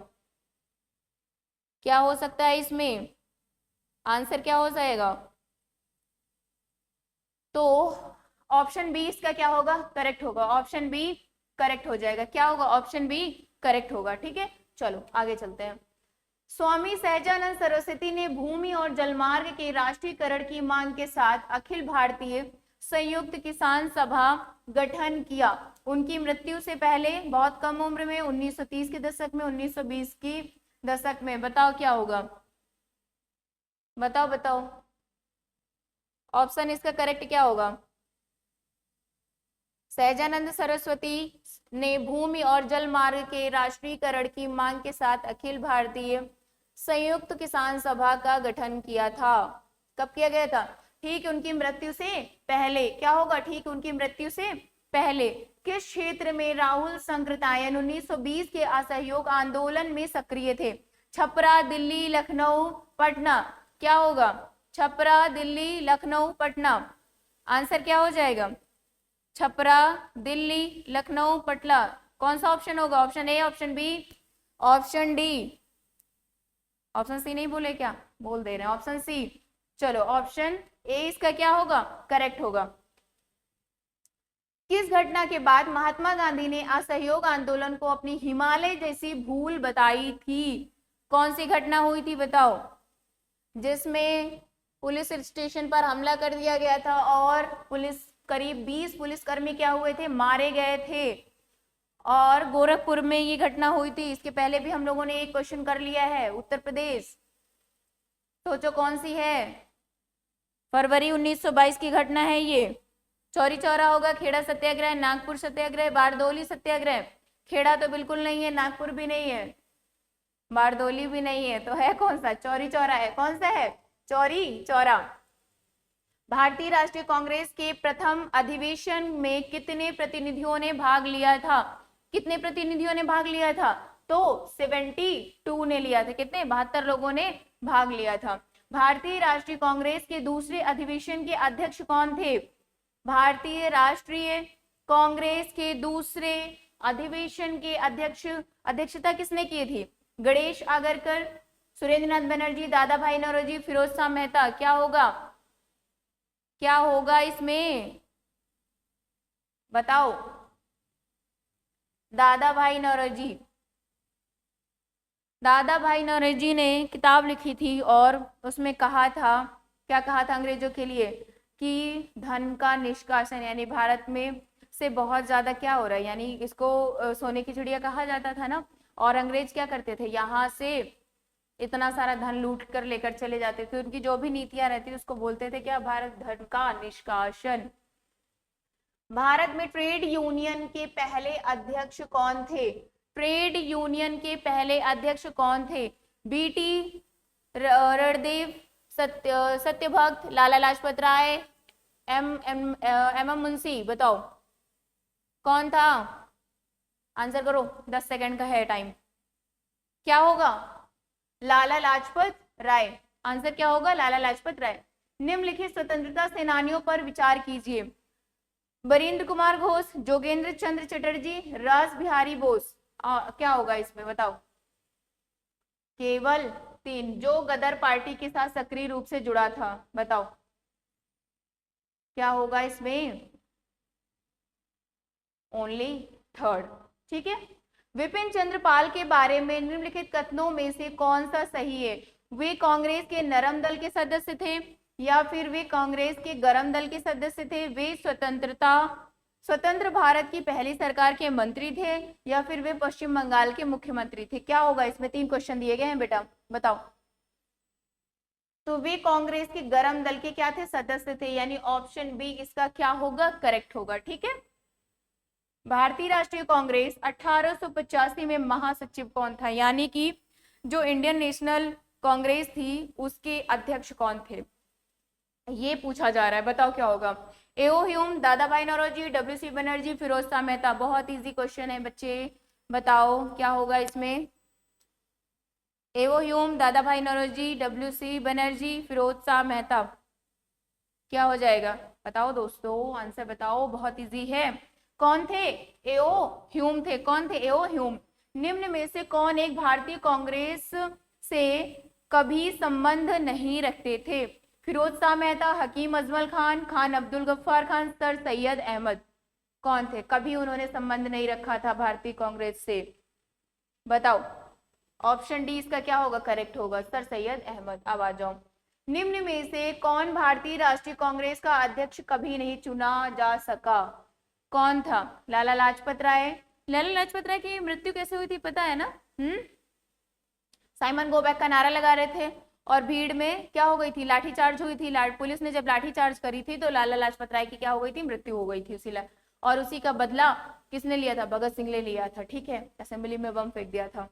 A: क्या हो सकता है इसमें, आंसर क्या हो जाएगा। तो ऑप्शन बी इसका क्या होगा, करेक्ट होगा, ऑप्शन बी करेक्ट हो जाएगा, क्या होगा, ऑप्शन बी करेक्ट होगा। ठीक है, चलो आगे चलते हैं। स्वामी सहजानंद सरस्वती ने भूमि और जलमार्ग के राष्ट्रीयकरण की मांग के साथ अखिल भारतीय संयुक्त किसान सभा गठन किया। उनकी मृत्यु से पहले बहुत कम उम्र में 1930 के दशक में, 1920 की दशक में, बताओ क्या होगा, बताओ बताओ, ऑप्शन इसका करेक्ट क्या होगा। सहजानंद सरस्वती ने भूमि और जल मार्ग के राष्ट्रीयकरण की मांग के साथ अखिल भारतीय संयुक्त किसान सभा का गठन किया था। कब किया गया था, ठीक उनकी मृत्यु से पहले। क्या होगा, ठीक उनकी मृत्यु से पहले। किस क्षेत्र में राहुल संकृतायन 1920 के असहयोग आंदोलन में सक्रिय थे। छपरा, दिल्ली, लखनऊ, पटना, क्या होगा, छपरा, दिल्ली, लखनऊ, पटना, आंसर क्या हो जाएगा, छपरा, दिल्ली, लखनऊ, पटना, कौन सा ऑप्शन होगा, option A, option B, option D, option C नहीं बोले क्या, बोल दे रहे हैं ऑप्शन सी। चलो ऑप्शन ए इसका क्या होगा, करेक्ट होगा। किस घटना के बाद महात्मा गांधी ने असहयोग आंदोलन को अपनी हिमालय जैसी भूल बताई थी। कौन सी घटना हुई थी बताओ, जिसमें पुलिस स्टेशन पर हमला कर दिया गया था और करीब 20 पुलिसकर्मी क्या हुए थे, मारे गए थे, और गोरखपुर में ये घटना हुई थी। इसके पहले भी हम लोगों ने एक क्वेश्चन कर लिया है, उत्तर प्रदेश, सोचो कौन सी है, फरवरी 1922 की घटना है ये। चौरी चौरा होगा, खेड़ा सत्याग्रह, नागपुर सत्याग्रह, बारदौली सत्याग्रह। खेड़ा तो बिल्कुल नहीं है, नागपुर भी नहीं है, बारदौली भी नहीं है, तो है कौन सा, चौरी चौरा है। कौन सा है, चौरी चौरा। भारतीय राष्ट्रीय कांग्रेस के प्रथम अधिवेशन में कितने प्रतिनिधियों ने भाग लिया था, कितने प्रतिनिधियों ने भाग लिया था, तो 72 ने लिया था, कितने, 72 लोगों ने भाग लिया था। भारतीय राष्ट्रीय कांग्रेस के दूसरे अधिवेशन के अध्यक्ष कौन थे, भारतीय राष्ट्रीय कांग्रेस के दूसरे अधिवेशन के अध्यक्षता किसने की थी, गणेश आगरकर, सुरेंद्रनाथ बनर्जी, दादा भाई नौरोजी, फिरोज शाह मेहता। क्या होगा, क्या होगा इसमें बताओ, दादा भाई नौरोजी। दादा भाई नौरोजी ने किताब लिखी थी और उसमें कहा था, क्या कहा था अंग्रेजों के लिए, कि धन का निष्कासन, यानी भारत में से बहुत ज्यादा क्या हो रहा है, यानी इसको सोने की चिड़िया कहा जाता था ना, और अंग्रेज क्या करते थे, यहाँ से इतना सारा धन लूट कर लेकर चले जाते थे। उनकी जो भी नीतियां रहती थी उसको बोलते थे क्या, भारत धन का निष्कासन। भारत में ट्रेड यूनियन के पहले अध्यक्ष कौन थे, ट्रेड यूनियन के पहले अध्यक्ष कौन थे, बीटी रणदेव, सत्यभक्त, लाला लाजपत राय, एम मुंशी, बताओ कौन था, आंसर करो, 10 सेकंड का है टाइम। क्या होगा, लाला लाजपत राय, आंसर क्या होगा, लाला लाजपत राय। निम्नलिखित स्वतंत्रता सेनानियों पर विचार कीजिए, बरिंद्र कुमार घोष, जोगेंद्र चंद्र चटर्जी, रास बिहारी बोस। क्या होगा इसमें बताओ, केवल 3, जो गदर पार्टी के साथ सक्रिय रूप से जुड़ा था, बताओ क्या होगा इसमें, ओनली 3rd। ठीक है, विपिन चंद्र पाल के बारे में निम्नलिखित कथनों में से कौन सा सही है, वे कांग्रेस के नरम दल के सदस्य थे, या फिर वे कांग्रेस के गरम दल के सदस्य थे, वे स्वतंत्र भारत की पहली सरकार के मंत्री थे, या फिर वे पश्चिम बंगाल के मुख्यमंत्री थे। क्या होगा इसमें, 3 क्वेश्चन दिए गए हैं बेटा, बताओ। तो वे कांग्रेस के गरम दल के क्या थे, सदस्य थे, यानी ऑप्शन बी इसका क्या होगा, करेक्ट होगा। ठीक है, भारतीय राष्ट्रीय कांग्रेस 1885 में महासचिव कौन था, यानी कि जो इंडियन नेशनल कांग्रेस थी उसके अध्यक्ष कौन थे, ये पूछा जा रहा है, बताओ क्या होगा। एओ ह्यूम, दादा भाई नौरोजी, डब्ल्यू.सी. बनर्जी, फिरोज शाह मेहता। बहुत इजी क्वेश्चन है बच्चे, बताओ क्या होगा इसमें, एओ ह्यूम, दादा भाई नौरोजी, डब्ल्यू.सी. बनर्जी, फिरोज शाह मेहता, क्या हो जाएगा, बताओ दोस्तों, आंसर बताओ, बहुत इजी है। कौन थे, एओ ह्यूम थे, कौन थे, एओ ह्यूम। निम्न में से कौन एक भारतीय कांग्रेस से कभी संबंध नहीं रखते थे, फिरोज शाह मेहता, हकीम अजमल खान, खान अब्दुल गफ्फार खान, सर सैयद अहमद। कौन थे? कभी उन्होंने संबंध नहीं रखा था भारतीय कांग्रेस से। बताओ, ऑप्शन डी इसका क्या होगा? करेक्ट होगा, सर सैयद अहमद। अब आ जाओ, निम्न में से कौन भारतीय राष्ट्रीय कांग्रेस का अध्यक्ष कभी नहीं चुना जा सका? कौन था? लाला लाजपत राय। लाला लाजपत राय की मृत्यु कैसे हुई थी पता है ना? साइमन गो बैक का नारा लगा रहे थे और भीड़ में क्या हो गई थी? लाठीचार्ज हुई थी। पुलिस ने जब लाठीचार्ज करी थी तो लाला लाजपत राय की क्या हो गई थी? मृत्यु हो गई थी और उसी का बदला किसने लिया था? भगत सिंह ने लिया था। ठीक है, असेंबली में बम फेंक दिया था।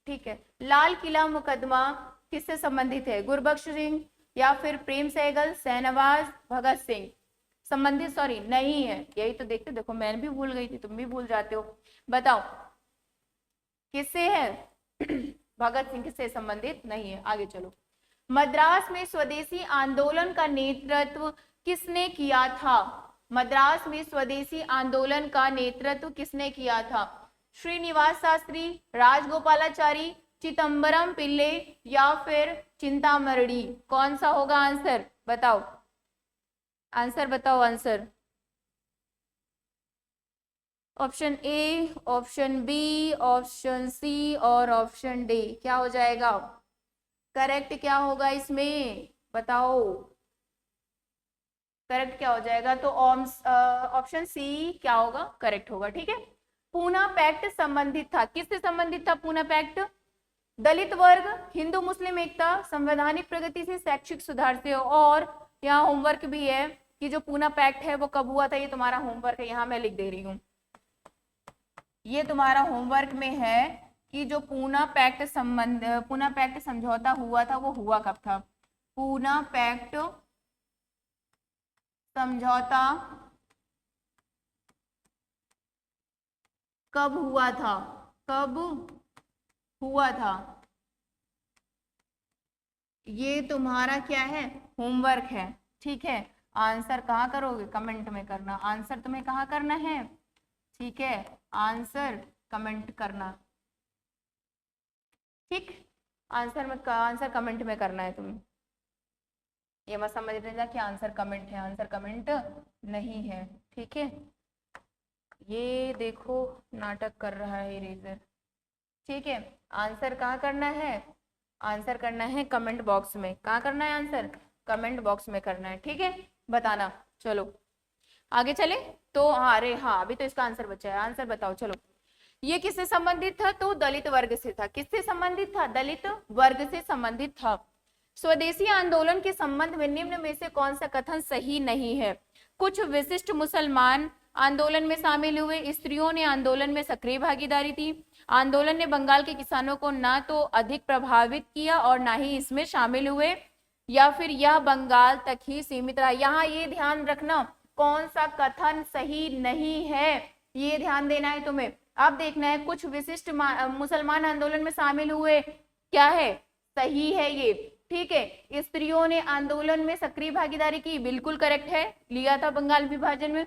A: ठीक है, लाल किला मुकदमा किससे संबंधित है? गुरबख्श सिंह या फिर प्रेम सहगल, शाहनवाज, भगत सिंह संबंधित? सॉरी, नहीं है। यही तो देखते, देखो मैं भी भूल गई थी, तुम भी भूल जाते हो। बताओ किससे है? भगत सिंह से संबंधित नहीं है। आगे चलो, मद्रास में स्वदेशी आंदोलन का नेतृत्व किसने किया था? मद्रास में स्वदेशी आंदोलन का नेतृत्व किसने किया था? श्रीनिवास शास्त्री, राजगोपालाचारी, चिदम्बरम पिल्ले या फिर चिंतामणि? कौन सा होगा आंसर? बताओ, आंसर बताओ, answer. Option A, option B, option C और ऑप्शन डी, क्या हो जाएगा? करेक्ट क्या होगा इसमें? बताओ, करेक्ट क्या हो जाएगा? तो ऑप्शन सी क्या होगा? करेक्ट होगा। ठीक है, पूना पैक्ट संबंधित था, किससे संबंधित था पूना पैक्ट? दलित वर्ग, हिंदू मुस्लिम एकता, संवैधानिक प्रगति से, शैक्षिक सुधार से। और यहाँ होमवर्क भी है कि जो पूना पैक्ट है वो कब हुआ था, ये तुम्हारा होमवर्क है, यहाँ मैं लिख दे रही हूँ। ये तुम्हारा होमवर्क में है कि जो पूना पैक्ट समझौता हुआ था वो हुआ कब था? पूना पैक्ट समझौता कब हुआ था? कब हुआ था? ये तुम्हारा क्या है? होमवर्क है। ठीक है, आंसर कहाँ करोगे? कमेंट में करना। आंसर तुम्हें कहाँ करना है? ठीक है, आंसर कमेंट करना। ठीक, आंसर कमेंट में करना है तुम्हें। ये मत समझ लेना कि आंसर कमेंट है, आंसर कमेंट नहीं है। ठीक है, ये देखो नाटक कर रहा है इरेजर। ठीक है, आंसर कहाँ करना है? आंसर करना है कमेंट बॉक्स में। कहाँ करना है आंसर? कमेंट बॉक्स में करना है। ठीक है, बताना। चलो आगे चले तो, अरे हाँ, अभी तो इसका आंसर बचा है। आंसर बताओ चलो, ये किससे संबंधित था? तो दलित वर्ग से था। किससे संबंधित था? दलित वर्ग से संबंधित था। स्वदेशी आंदोलन के संबंध में निम्न में से कौन सा कथन सही नहीं है? कुछ विशिष्ट मुसलमान आंदोलन में शामिल हुए, स्त्रियों ने आंदोलन में सक्रिय भागीदारी थी, आंदोलन ने बंगाल के किसानों को ना तो अधिक प्रभावित किया और ना ही इसमें शामिल हुए, या फिर यह बंगाल तक ही सीमित रहा। यहाँ ये ध्यान रखना कौन सा कथन सही नहीं है, ये ध्यान देना है तुम्हें। अब देखना है, कुछ विशिष्ट मुसलमान आंदोलन में शामिल हुए, क्या है? सही है ये। ठीक है, स्त्रियों ने आंदोलन में सक्रिय भागीदारी की, बिल्कुल करेक्ट है, लिया था बंगाल विभाजन में।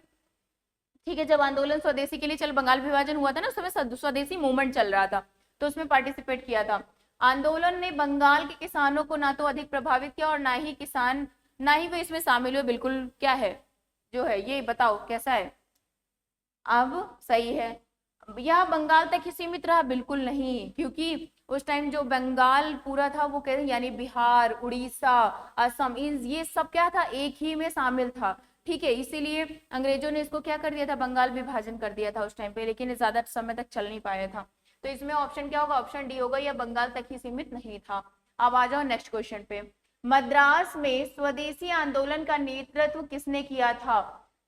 A: ठीक है, जब आंदोलन स्वदेशी के लिए चल बंगाल विभाजन हुआ था ना, उस समय स्वदेशी मूवमेंट चल रहा था, तो उसमें पार्टिसिपेट किया था। आंदोलन ने बंगाल के किसानों को ना तो अधिक प्रभावित किया और ना ही वे इसमें शामिल हुए। बिल्कुल क्या है जो है, ये बताओ कैसा है? अब सही है। यह बंगाल तक ही सीमित रहा? बिल्कुल नहीं, क्योंकि उस टाइम जो बंगाल पूरा था वो कहते यानी बिहार, उड़ीसा, असम, ये सब क्या था? एक ही में शामिल था। ठीक है, इसीलिए अंग्रेजों ने इसको क्या कर दिया था? बंगाल विभाजन कर दिया था उस टाइम पे, लेकिन ज्यादा समय तक चल नहीं पाया था। तो इसमें ऑप्शन क्या होगा? ऑप्शन डी होगा, यह बंगाल तक ही सीमित नहीं था। अब आ जाओ नेक्स्ट क्वेश्चन पे। मद्रास में स्वदेशी आंदोलन का नेतृत्व किसने किया था?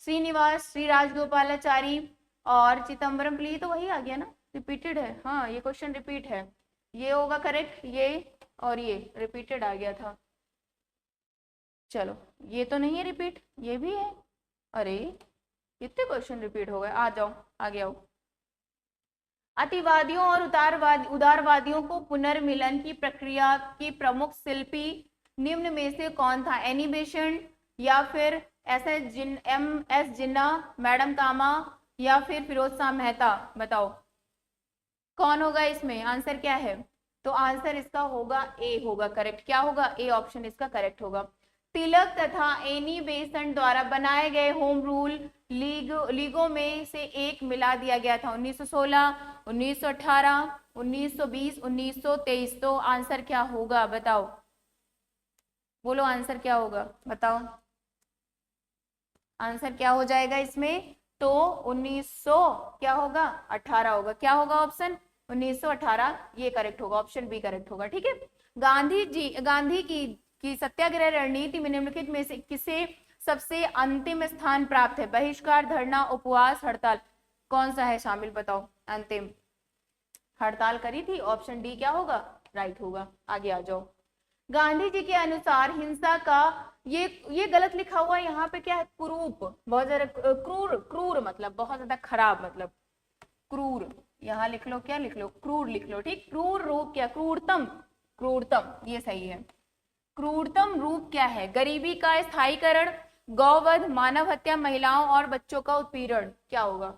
A: श्रीनिवास, श्री राजगोपालाचारी और चिदम्बरम पिल्ले। तो वही आ गया ना, रिपीटेड है। हाँ, ये क्वेश्चन रिपीट है, ये होगा करेक्ट, ये और ये रिपीटेड आ गया था। चलो, ये तो नहीं है रिपीट, ये भी है। अरे कितने क्वेश्चन रिपीट हो गए। आ जाओ, आगे आओ। अतिवादियों और उदारवादियों को पुनर्मिलन की प्रक्रिया की प्रमुख शिल्पी निम्न में से कौन था? एनी बेसेंट या फिर एम.एस. जिन्ना, मैडम कामा या फिर फिरोज शाह मेहता? बताओ कौन होगा इसमें? आंसर क्या है? तो आंसर इसका होगा ए होगा करेक्ट। क्या होगा? ए ऑप्शन इसका करेक्ट होगा। तिलक तथा एनी बेसेंट द्वारा बनाए गए होम रूल लीगों में से एक मिला दिया गया था? 1916, 1918, 1920, 1923। तो आंसर क्या होगा बताओ, बोलो आंसर क्या होगा बताओ, आंसर क्या हो जाएगा इसमें? तो 1900 क्या होगा, 18 होगा। क्या होगा ऑप्शन 1918, ये करेक्ट होगा, ऑप्शन बी करेक्ट होगा। ठीक है। गांधी की सत्याग्रह रणनीति में निम्नलिखित में से किसे सबसे अंतिम स्थान प्राप्त है? बहिष्कार, धरना, उपवास, हड़ताल, कौन सा है शामिल बताओ? अंतिम हड़ताल करी थी, ऑप्शन डी क्या होगा, राइट होगा। आगे आ जाओ। गांधी जी के अनुसार हिंसा का ये गलत लिखा हुआ है यहाँ पे, क्या है? कुरूप, बहुत ज्यादा क्रूर, क्रूर मतलब बहुत ज्यादा खराब, मतलब क्रूर। यहाँ लिख लो, क्या लिख लो, क्रूर लिख लो। ठीक, क्रूर रूप क्या, क्रूरतम, क्रूरतम ये सही है। क्रूरतम रूप क्या है? गरीबी का स्थायीकरण, गौवध, मानव हत्या, महिलाओं और बच्चों का उत्पीड़न। क्या होगा,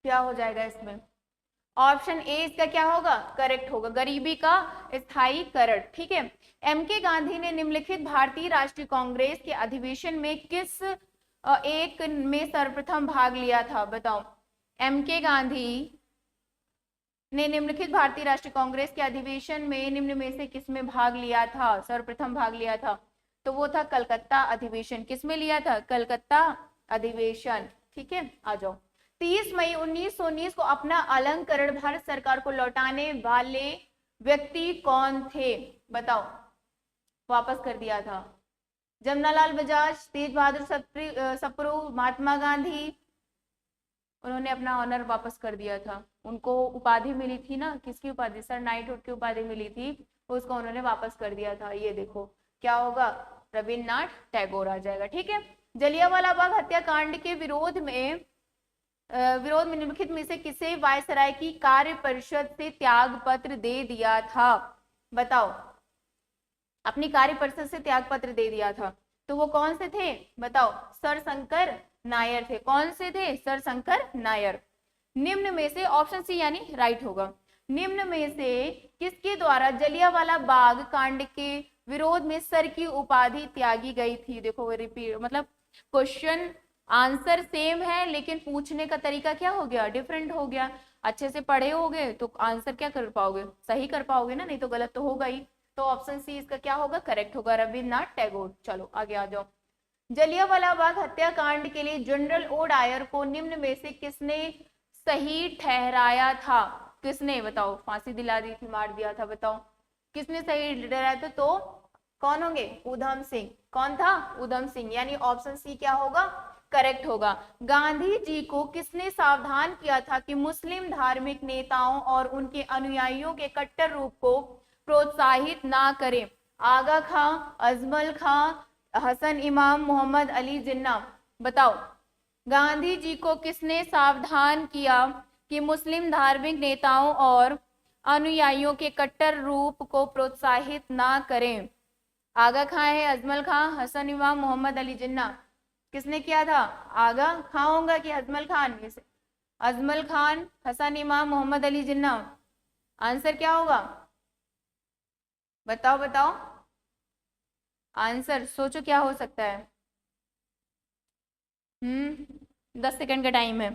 A: क्या हो जाएगा इसमें? ऑप्शन ए इसका क्या होगा, करेक्ट होगा, गरीबी का स्थायीकरण। ठीक है। एम के गांधी ने निम्नलिखित भारतीय राष्ट्रीय कांग्रेस के अधिवेशन में किस एक में सर्वप्रथम भाग लिया था? बताओ। एम के गांधी ने निम्नलिखित भारतीय राष्ट्रीय कांग्रेस के अधिवेशन में निम्न में से किस में भाग लिया था, सर्वप्रथम भाग लिया था? तो वो था कलकत्ता अधिवेशन। किस में लिया था? कलकत्ता अधिवेशन। ठीक है, आ जाओ। 30 मई 1919 को अपना अलंकरण भारत सरकार को लौटाने वाले व्यक्ति कौन थे? बताओ। वापस कर दिया था। जमनालाल बजाज, तेज बहादुर सप्रू, महात्मा गांधी। उन्होंने अपना ऑनर वापस कर दिया था। उनको उपाधि मिली थी ना, किसकी उपाधि, सर नाइटहुड की उपाधि मिली थी, उसको उन्होंने वापस कर दिया था। ये देखो क्या होगा, रविन्द्रनाथ टैगोर आ जाएगा। ठीक है। जलियांवाला बाग हत्याकांड के विरोध में निम्नलिखित में से किसे वायसराय की कार्य परिषद से त्याग पत्र दे दिया था? बताओ। अपनी कार्य परिषद से त्याग पत्र दे दिया था, तो वो कौन से थे बताओ? सर शंकर नायर थे। कौन से थे? सर शंकर नायर। निम्न में से ऑप्शन सी यानी राइट होगा, निम्न में से किसके द्वारा जलियांवाला बाग कांड के विरोध में सर की उपाधि त्यागी गई थी? देखो वो रिपीट, मतलब क्वेश्चन आंसर सेम है लेकिन पूछने का तरीका क्या हो गया, डिफरेंट हो गया। अच्छे से पढ़े होगे तो आंसर क्या कर पाओगे, सही कर पाओगे ना, नहीं तो गलत तो होगा ही। तो ऑप्शन सी इसका क्या होगा, करेक्ट होगा, रविन्द्रनाथ टैगोर। चलो आगे आ जाओ। जलियांवाला बाग हत्याकांड के लिए जनरल ओ डायर को निम्न में से किसने सही ठहराया था? किसने बताओ, फांसी दिला दी थी, मार दिया था, बताओ किसने सही ठहराया था? तो कौन होंगे, उधम सिंह। कौन था? उधम सिंह, यानी ऑप्शन सी क्या होगा, करेक्ट होगा। गांधी जी को किसने सावधान किया था कि मुस्लिम धार्मिक नेताओं और उनके अनुयायियों के कट्टर रूप को प्रोत्साहित ना करें? आगा खां, अजमल खां, हसन इमाम, मोहम्मद अली जिन्ना। बताओ। गांधी जी को किसने सावधान किया कि मुस्लिम धार्मिक नेताओं और अनुयायियों के कट्टर रूप को प्रोत्साहित ना करें? आगा खां है, अजमल खां, हसन इमाम, मोहम्मद अली जिन्ना। किसने किया था? आगा खां होगा कि अजमल खान? अजमल खान, हसन इमाम, मोहम्मद अली जिन्ना। आंसर क्या होगा बताओ बताओ, आंसर सोचो क्या हो सकता है। 10 सेकंड का टाइम है।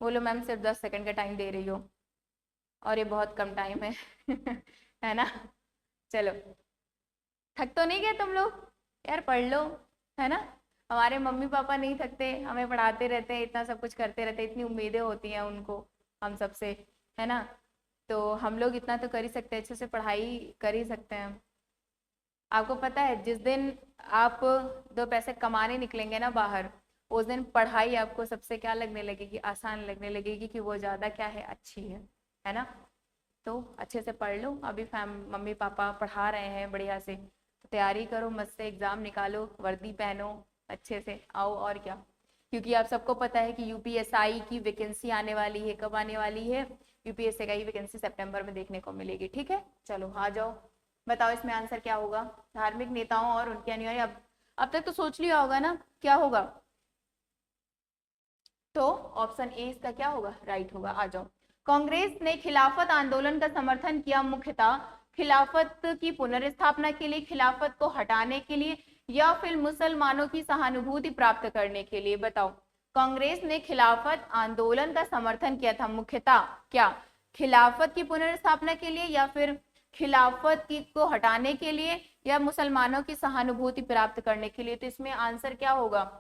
A: बोलो मैम सिर्फ 10 सेकंड का टाइम दे रही हो और ये बहुत कम टाइम है है ना। चलो, थक तो नहीं गए तुम लोग यार, पढ़ लो, है ना। हमारे मम्मी पापा नहीं थकते, हमें पढ़ाते रहते हैं, इतना सब कुछ करते रहते हैं, इतनी उम्मीदें होती हैं उनको हम सबसे, है ना। तो हम लोग इतना तो कर ही सकते हैं, अच्छे से पढ़ाई कर ही सकते हैं। आपको पता है जिस दिन आप 2 पैसे कमाने निकलेंगे ना बाहर, उस दिन पढ़ाई आपको सबसे क्या लगने लगेगी, आसान लगने लगेगी, कि वो ज्यादा क्या है, अच्छी है ना। तो अच्छे से पढ़ लो, अभी मम्मी पापा पढ़ा रहे हैं बढ़िया से, तो तैयारी करो, मस्त से एग्जाम निकालो, वर्दी पहनो, अच्छे से आओ, और क्या। क्योंकि आप सबको पता है कि यूपीएसआई की वैकेंसी आने वाली है, कब आने वाली है, यूपीएससी का ही वैकेंसी सितंबर में देखने को मिलेगी। ठीक है, चलो आ जाओ, बताओ इसमें आंसर क्या होगा। धार्मिक नेताओं और उनके अनुयायी, अब तक तो सोच लिया होगा ना क्या होगा, तो ऑप्शन ए इसका क्या होगा, राइट होगा। आ जाओ। कांग्रेस ने खिलाफत आंदोलन का समर्थन किया, मुख्यतः खिलाफत की पुनर्स्थापना के लिए, खिलाफत को हटाने के लिए, या फिर मुसलमानों की सहानुभूति प्राप्त करने के लिए? बताओ। कांग्रेस ने खिलाफत आंदोलन का समर्थन किया था मुख्यतः क्या, खिलाफत की पुनर्स्थापना के लिए, या फिर खिलाफत की को हटाने के लिए, या मुसलमानों की सहानुभूति प्राप्त करने के लिए? तो इसमें आंसर क्या होगा?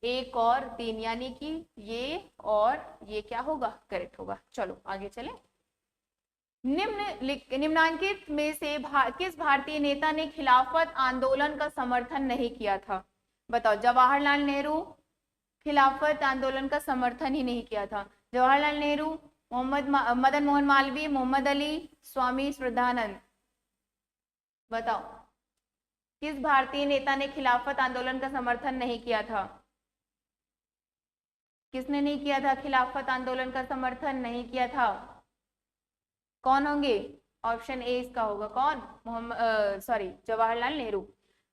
A: 1 और 3, यानी कि ये और ये क्या होगा? करेक्ट होगा। चलो आगे चलें। निम्नांकित में से किस भारतीय नेता ने खिलाफत आंदोलन का समर्थन नहीं किया था? बताओ। जवाहरलाल नेहरू खिलाफत आंदोलन का समर्थन ही नहीं किया था। जवाहरलाल नेहरू, मदन मोहन मालवीय, मोहम्मद अली, स्वामी श्रद्धानंद। बताओ किस भारतीय नेता ने खिलाफत आंदोलन का समर्थन नहीं किया था? किसने नहीं किया था खिलाफत आंदोलन का समर्थन? नहीं किया था। कौन होंगे? ऑप्शन ए इसका होगा। कौन? जवाहरलाल नेहरू।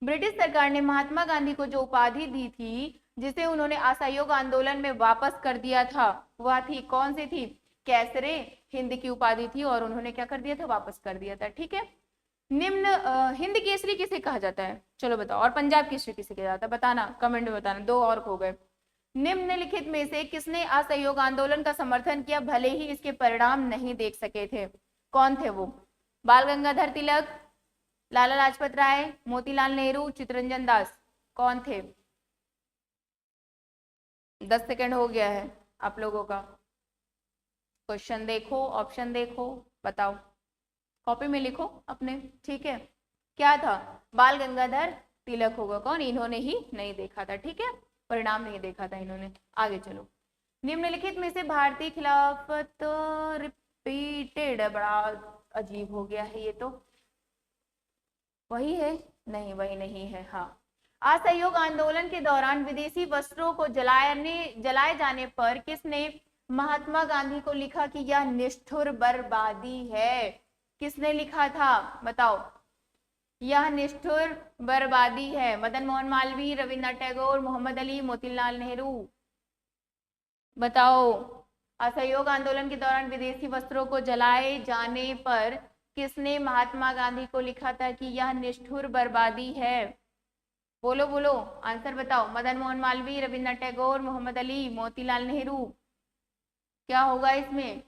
A: ब्रिटिश सरकार ने महात्मा गांधी को जो उपाधि दी थी, जिसे उन्होंने असहयोग आंदोलन में वापस कर दिया था, वह थी कौन सी थी? कैसरे हिंद की उपाधि थी और उन्होंने क्या कर दिया था? वापस कर दिया था। ठीक है। हिंद केसरी किसे कहा जाता है? चलो बताओ। और पंजाब केसरी किसे कहा जाता है? बताना, कमेंट में बताना। 2 और हो गए। निम्नलिखित में से किसने असहयोग आंदोलन का समर्थन किया भले ही इसके परिणाम नहीं देख सके थे? कौन थे वो? बाल गंगाधर तिलक, लाला लाजपत राय, मोतीलाल नेहरू, चित्तरंजन दास। कौन थे? 10 सेकंड हो गया है आप लोगों का। क्वेश्चन देखो, ऑप्शन देखो, बताओ, कॉपी में लिखो अपने। ठीक है। क्या था? बाल गंगाधर तिलक होगा। कौन? इन्होंने ही नहीं देखा था। ठीक है, परिणाम नहीं देखा था इन्होंने। आगे चलो। निम्नलिखित में से भारतीय खिलाफत रिपीटेड, बड़ा अजीब हो गया है ये तो। वही है? नहीं, वही नहीं है। हाँ। असहयोग आंदोलन के दौरान विदेशी वस्त्रों को जलाए जाने पर किसने महात्मा गांधी को लिखा कि यह निष्ठुर बर्बादी है? किसने लिखा था? बताओ। यह निष्ठुर बर्बादी है। मदन मोहन मालवीय, रविन्द्रनाथ टैगोर, मोहम्मद अली, मोतीलाल नेहरू। बताओ। असहयोग आंदोलन के दौरान विदेशी वस्त्रों को जलाए जाने पर किसने महात्मा गांधी को लिखा था कि यह निष्ठुर बर्बादी है? बोलो बोलो, आंसर बताओ। मदन मोहन मालवीय, रविन्द्रनाथ टैगोर, मोहम्मद अली, मोतीलाल नेहरू। क्या होगा इसमें?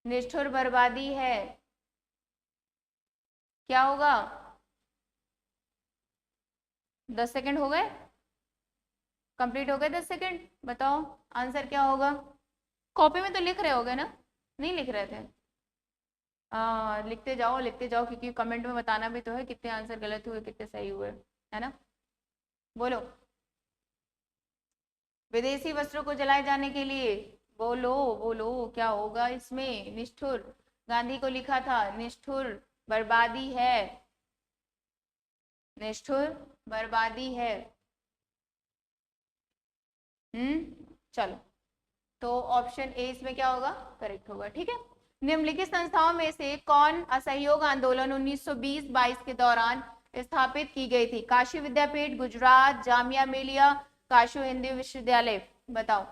A: निष्ठुर बर्बादी है। क्या होगा? 10 सेकंड हो गए, कंप्लीट हो गए 10 सेकंड। बताओ आंसर क्या होगा? कॉपी में तो लिख रहे होगे ना? नहीं लिख रहे थे? लिखते जाओ, लिखते जाओ, क्योंकि कमेंट में बताना भी तो है कितने आंसर गलत हुए, कितने सही हुए, है ना? बोलो। विदेशी वस्त्रों को जलाए जाने के लिए बोलो बोलो, क्या होगा इसमें? निष्ठुर, गांधी को लिखा था निष्ठुर बर्बादी है, निष्ठुर बर्बादी है। चलो, तो ऑप्शन ए इसमें क्या होगा? करेक्ट होगा। ठीक है। निम्नलिखित संस्थाओं में से कौन असहयोग आंदोलन 1920-22 के दौरान स्थापित की गई थी? काशी विद्यापीठ, गुजरात, जामिया मिलिया, काशी हिंदू विश्वविद्यालय। बताओ।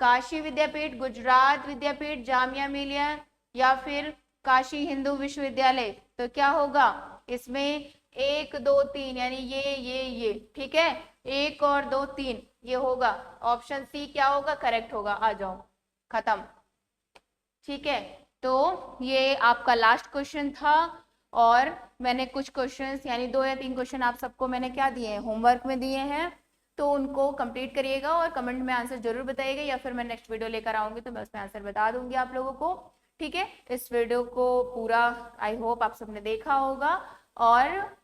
A: काशी विद्यापीठ, गुजरात विद्यापीठ, जामिया मिलिया, या फिर काशी हिंदू विश्वविद्यालय। तो क्या होगा इसमें? 1 2 3, यानी ये। ठीक है, 1 और 2 3 ये होगा। ऑप्शन सी क्या होगा? करेक्ट होगा। आ जाओ, खत्म। ठीक है, तो ये आपका लास्ट क्वेश्चन था, और मैंने कुछ क्वेश्चंस यानी 2 या 3 क्वेश्चन आप सबको मैंने क्या दिए हैं? होमवर्क में दिए हैं। तो उनको कंप्लीट करिएगा और कमेंट में आंसर जरूर बताइएगा, या फिर मैं नेक्स्ट वीडियो लेकर आऊंगी तो मैं उसमें आंसर बता दूंगी आप लोगों को। ठीक है, इस वीडियो को पूरा आई होप आप सबने देखा होगा, और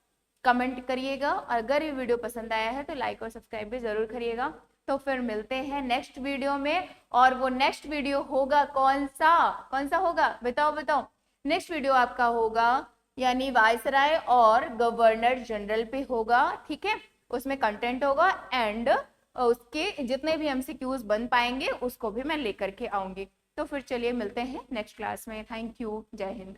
A: कमेंट करिएगा। अगर ये वीडियो पसंद आया है तो लाइक और सब्सक्राइब भी जरूर करिएगा। तो फिर मिलते हैं नेक्स्ट वीडियो में, और वो नेक्स्ट वीडियो होगा कौन सा होगा? बताओ। नेक्स्ट वीडियो आपका होगा यानी वायसराय और गवर्नर जनरल पे होगा। ठीक है, उसमें कंटेंट होगा, एंड उसके जितने भी एमसीक्यूज बन पाएंगे उसको भी मैं लेकर के आऊंगी। तो फिर चलिए मिलते हैं नेक्स्ट क्लास में। Thank you. जय हिंद।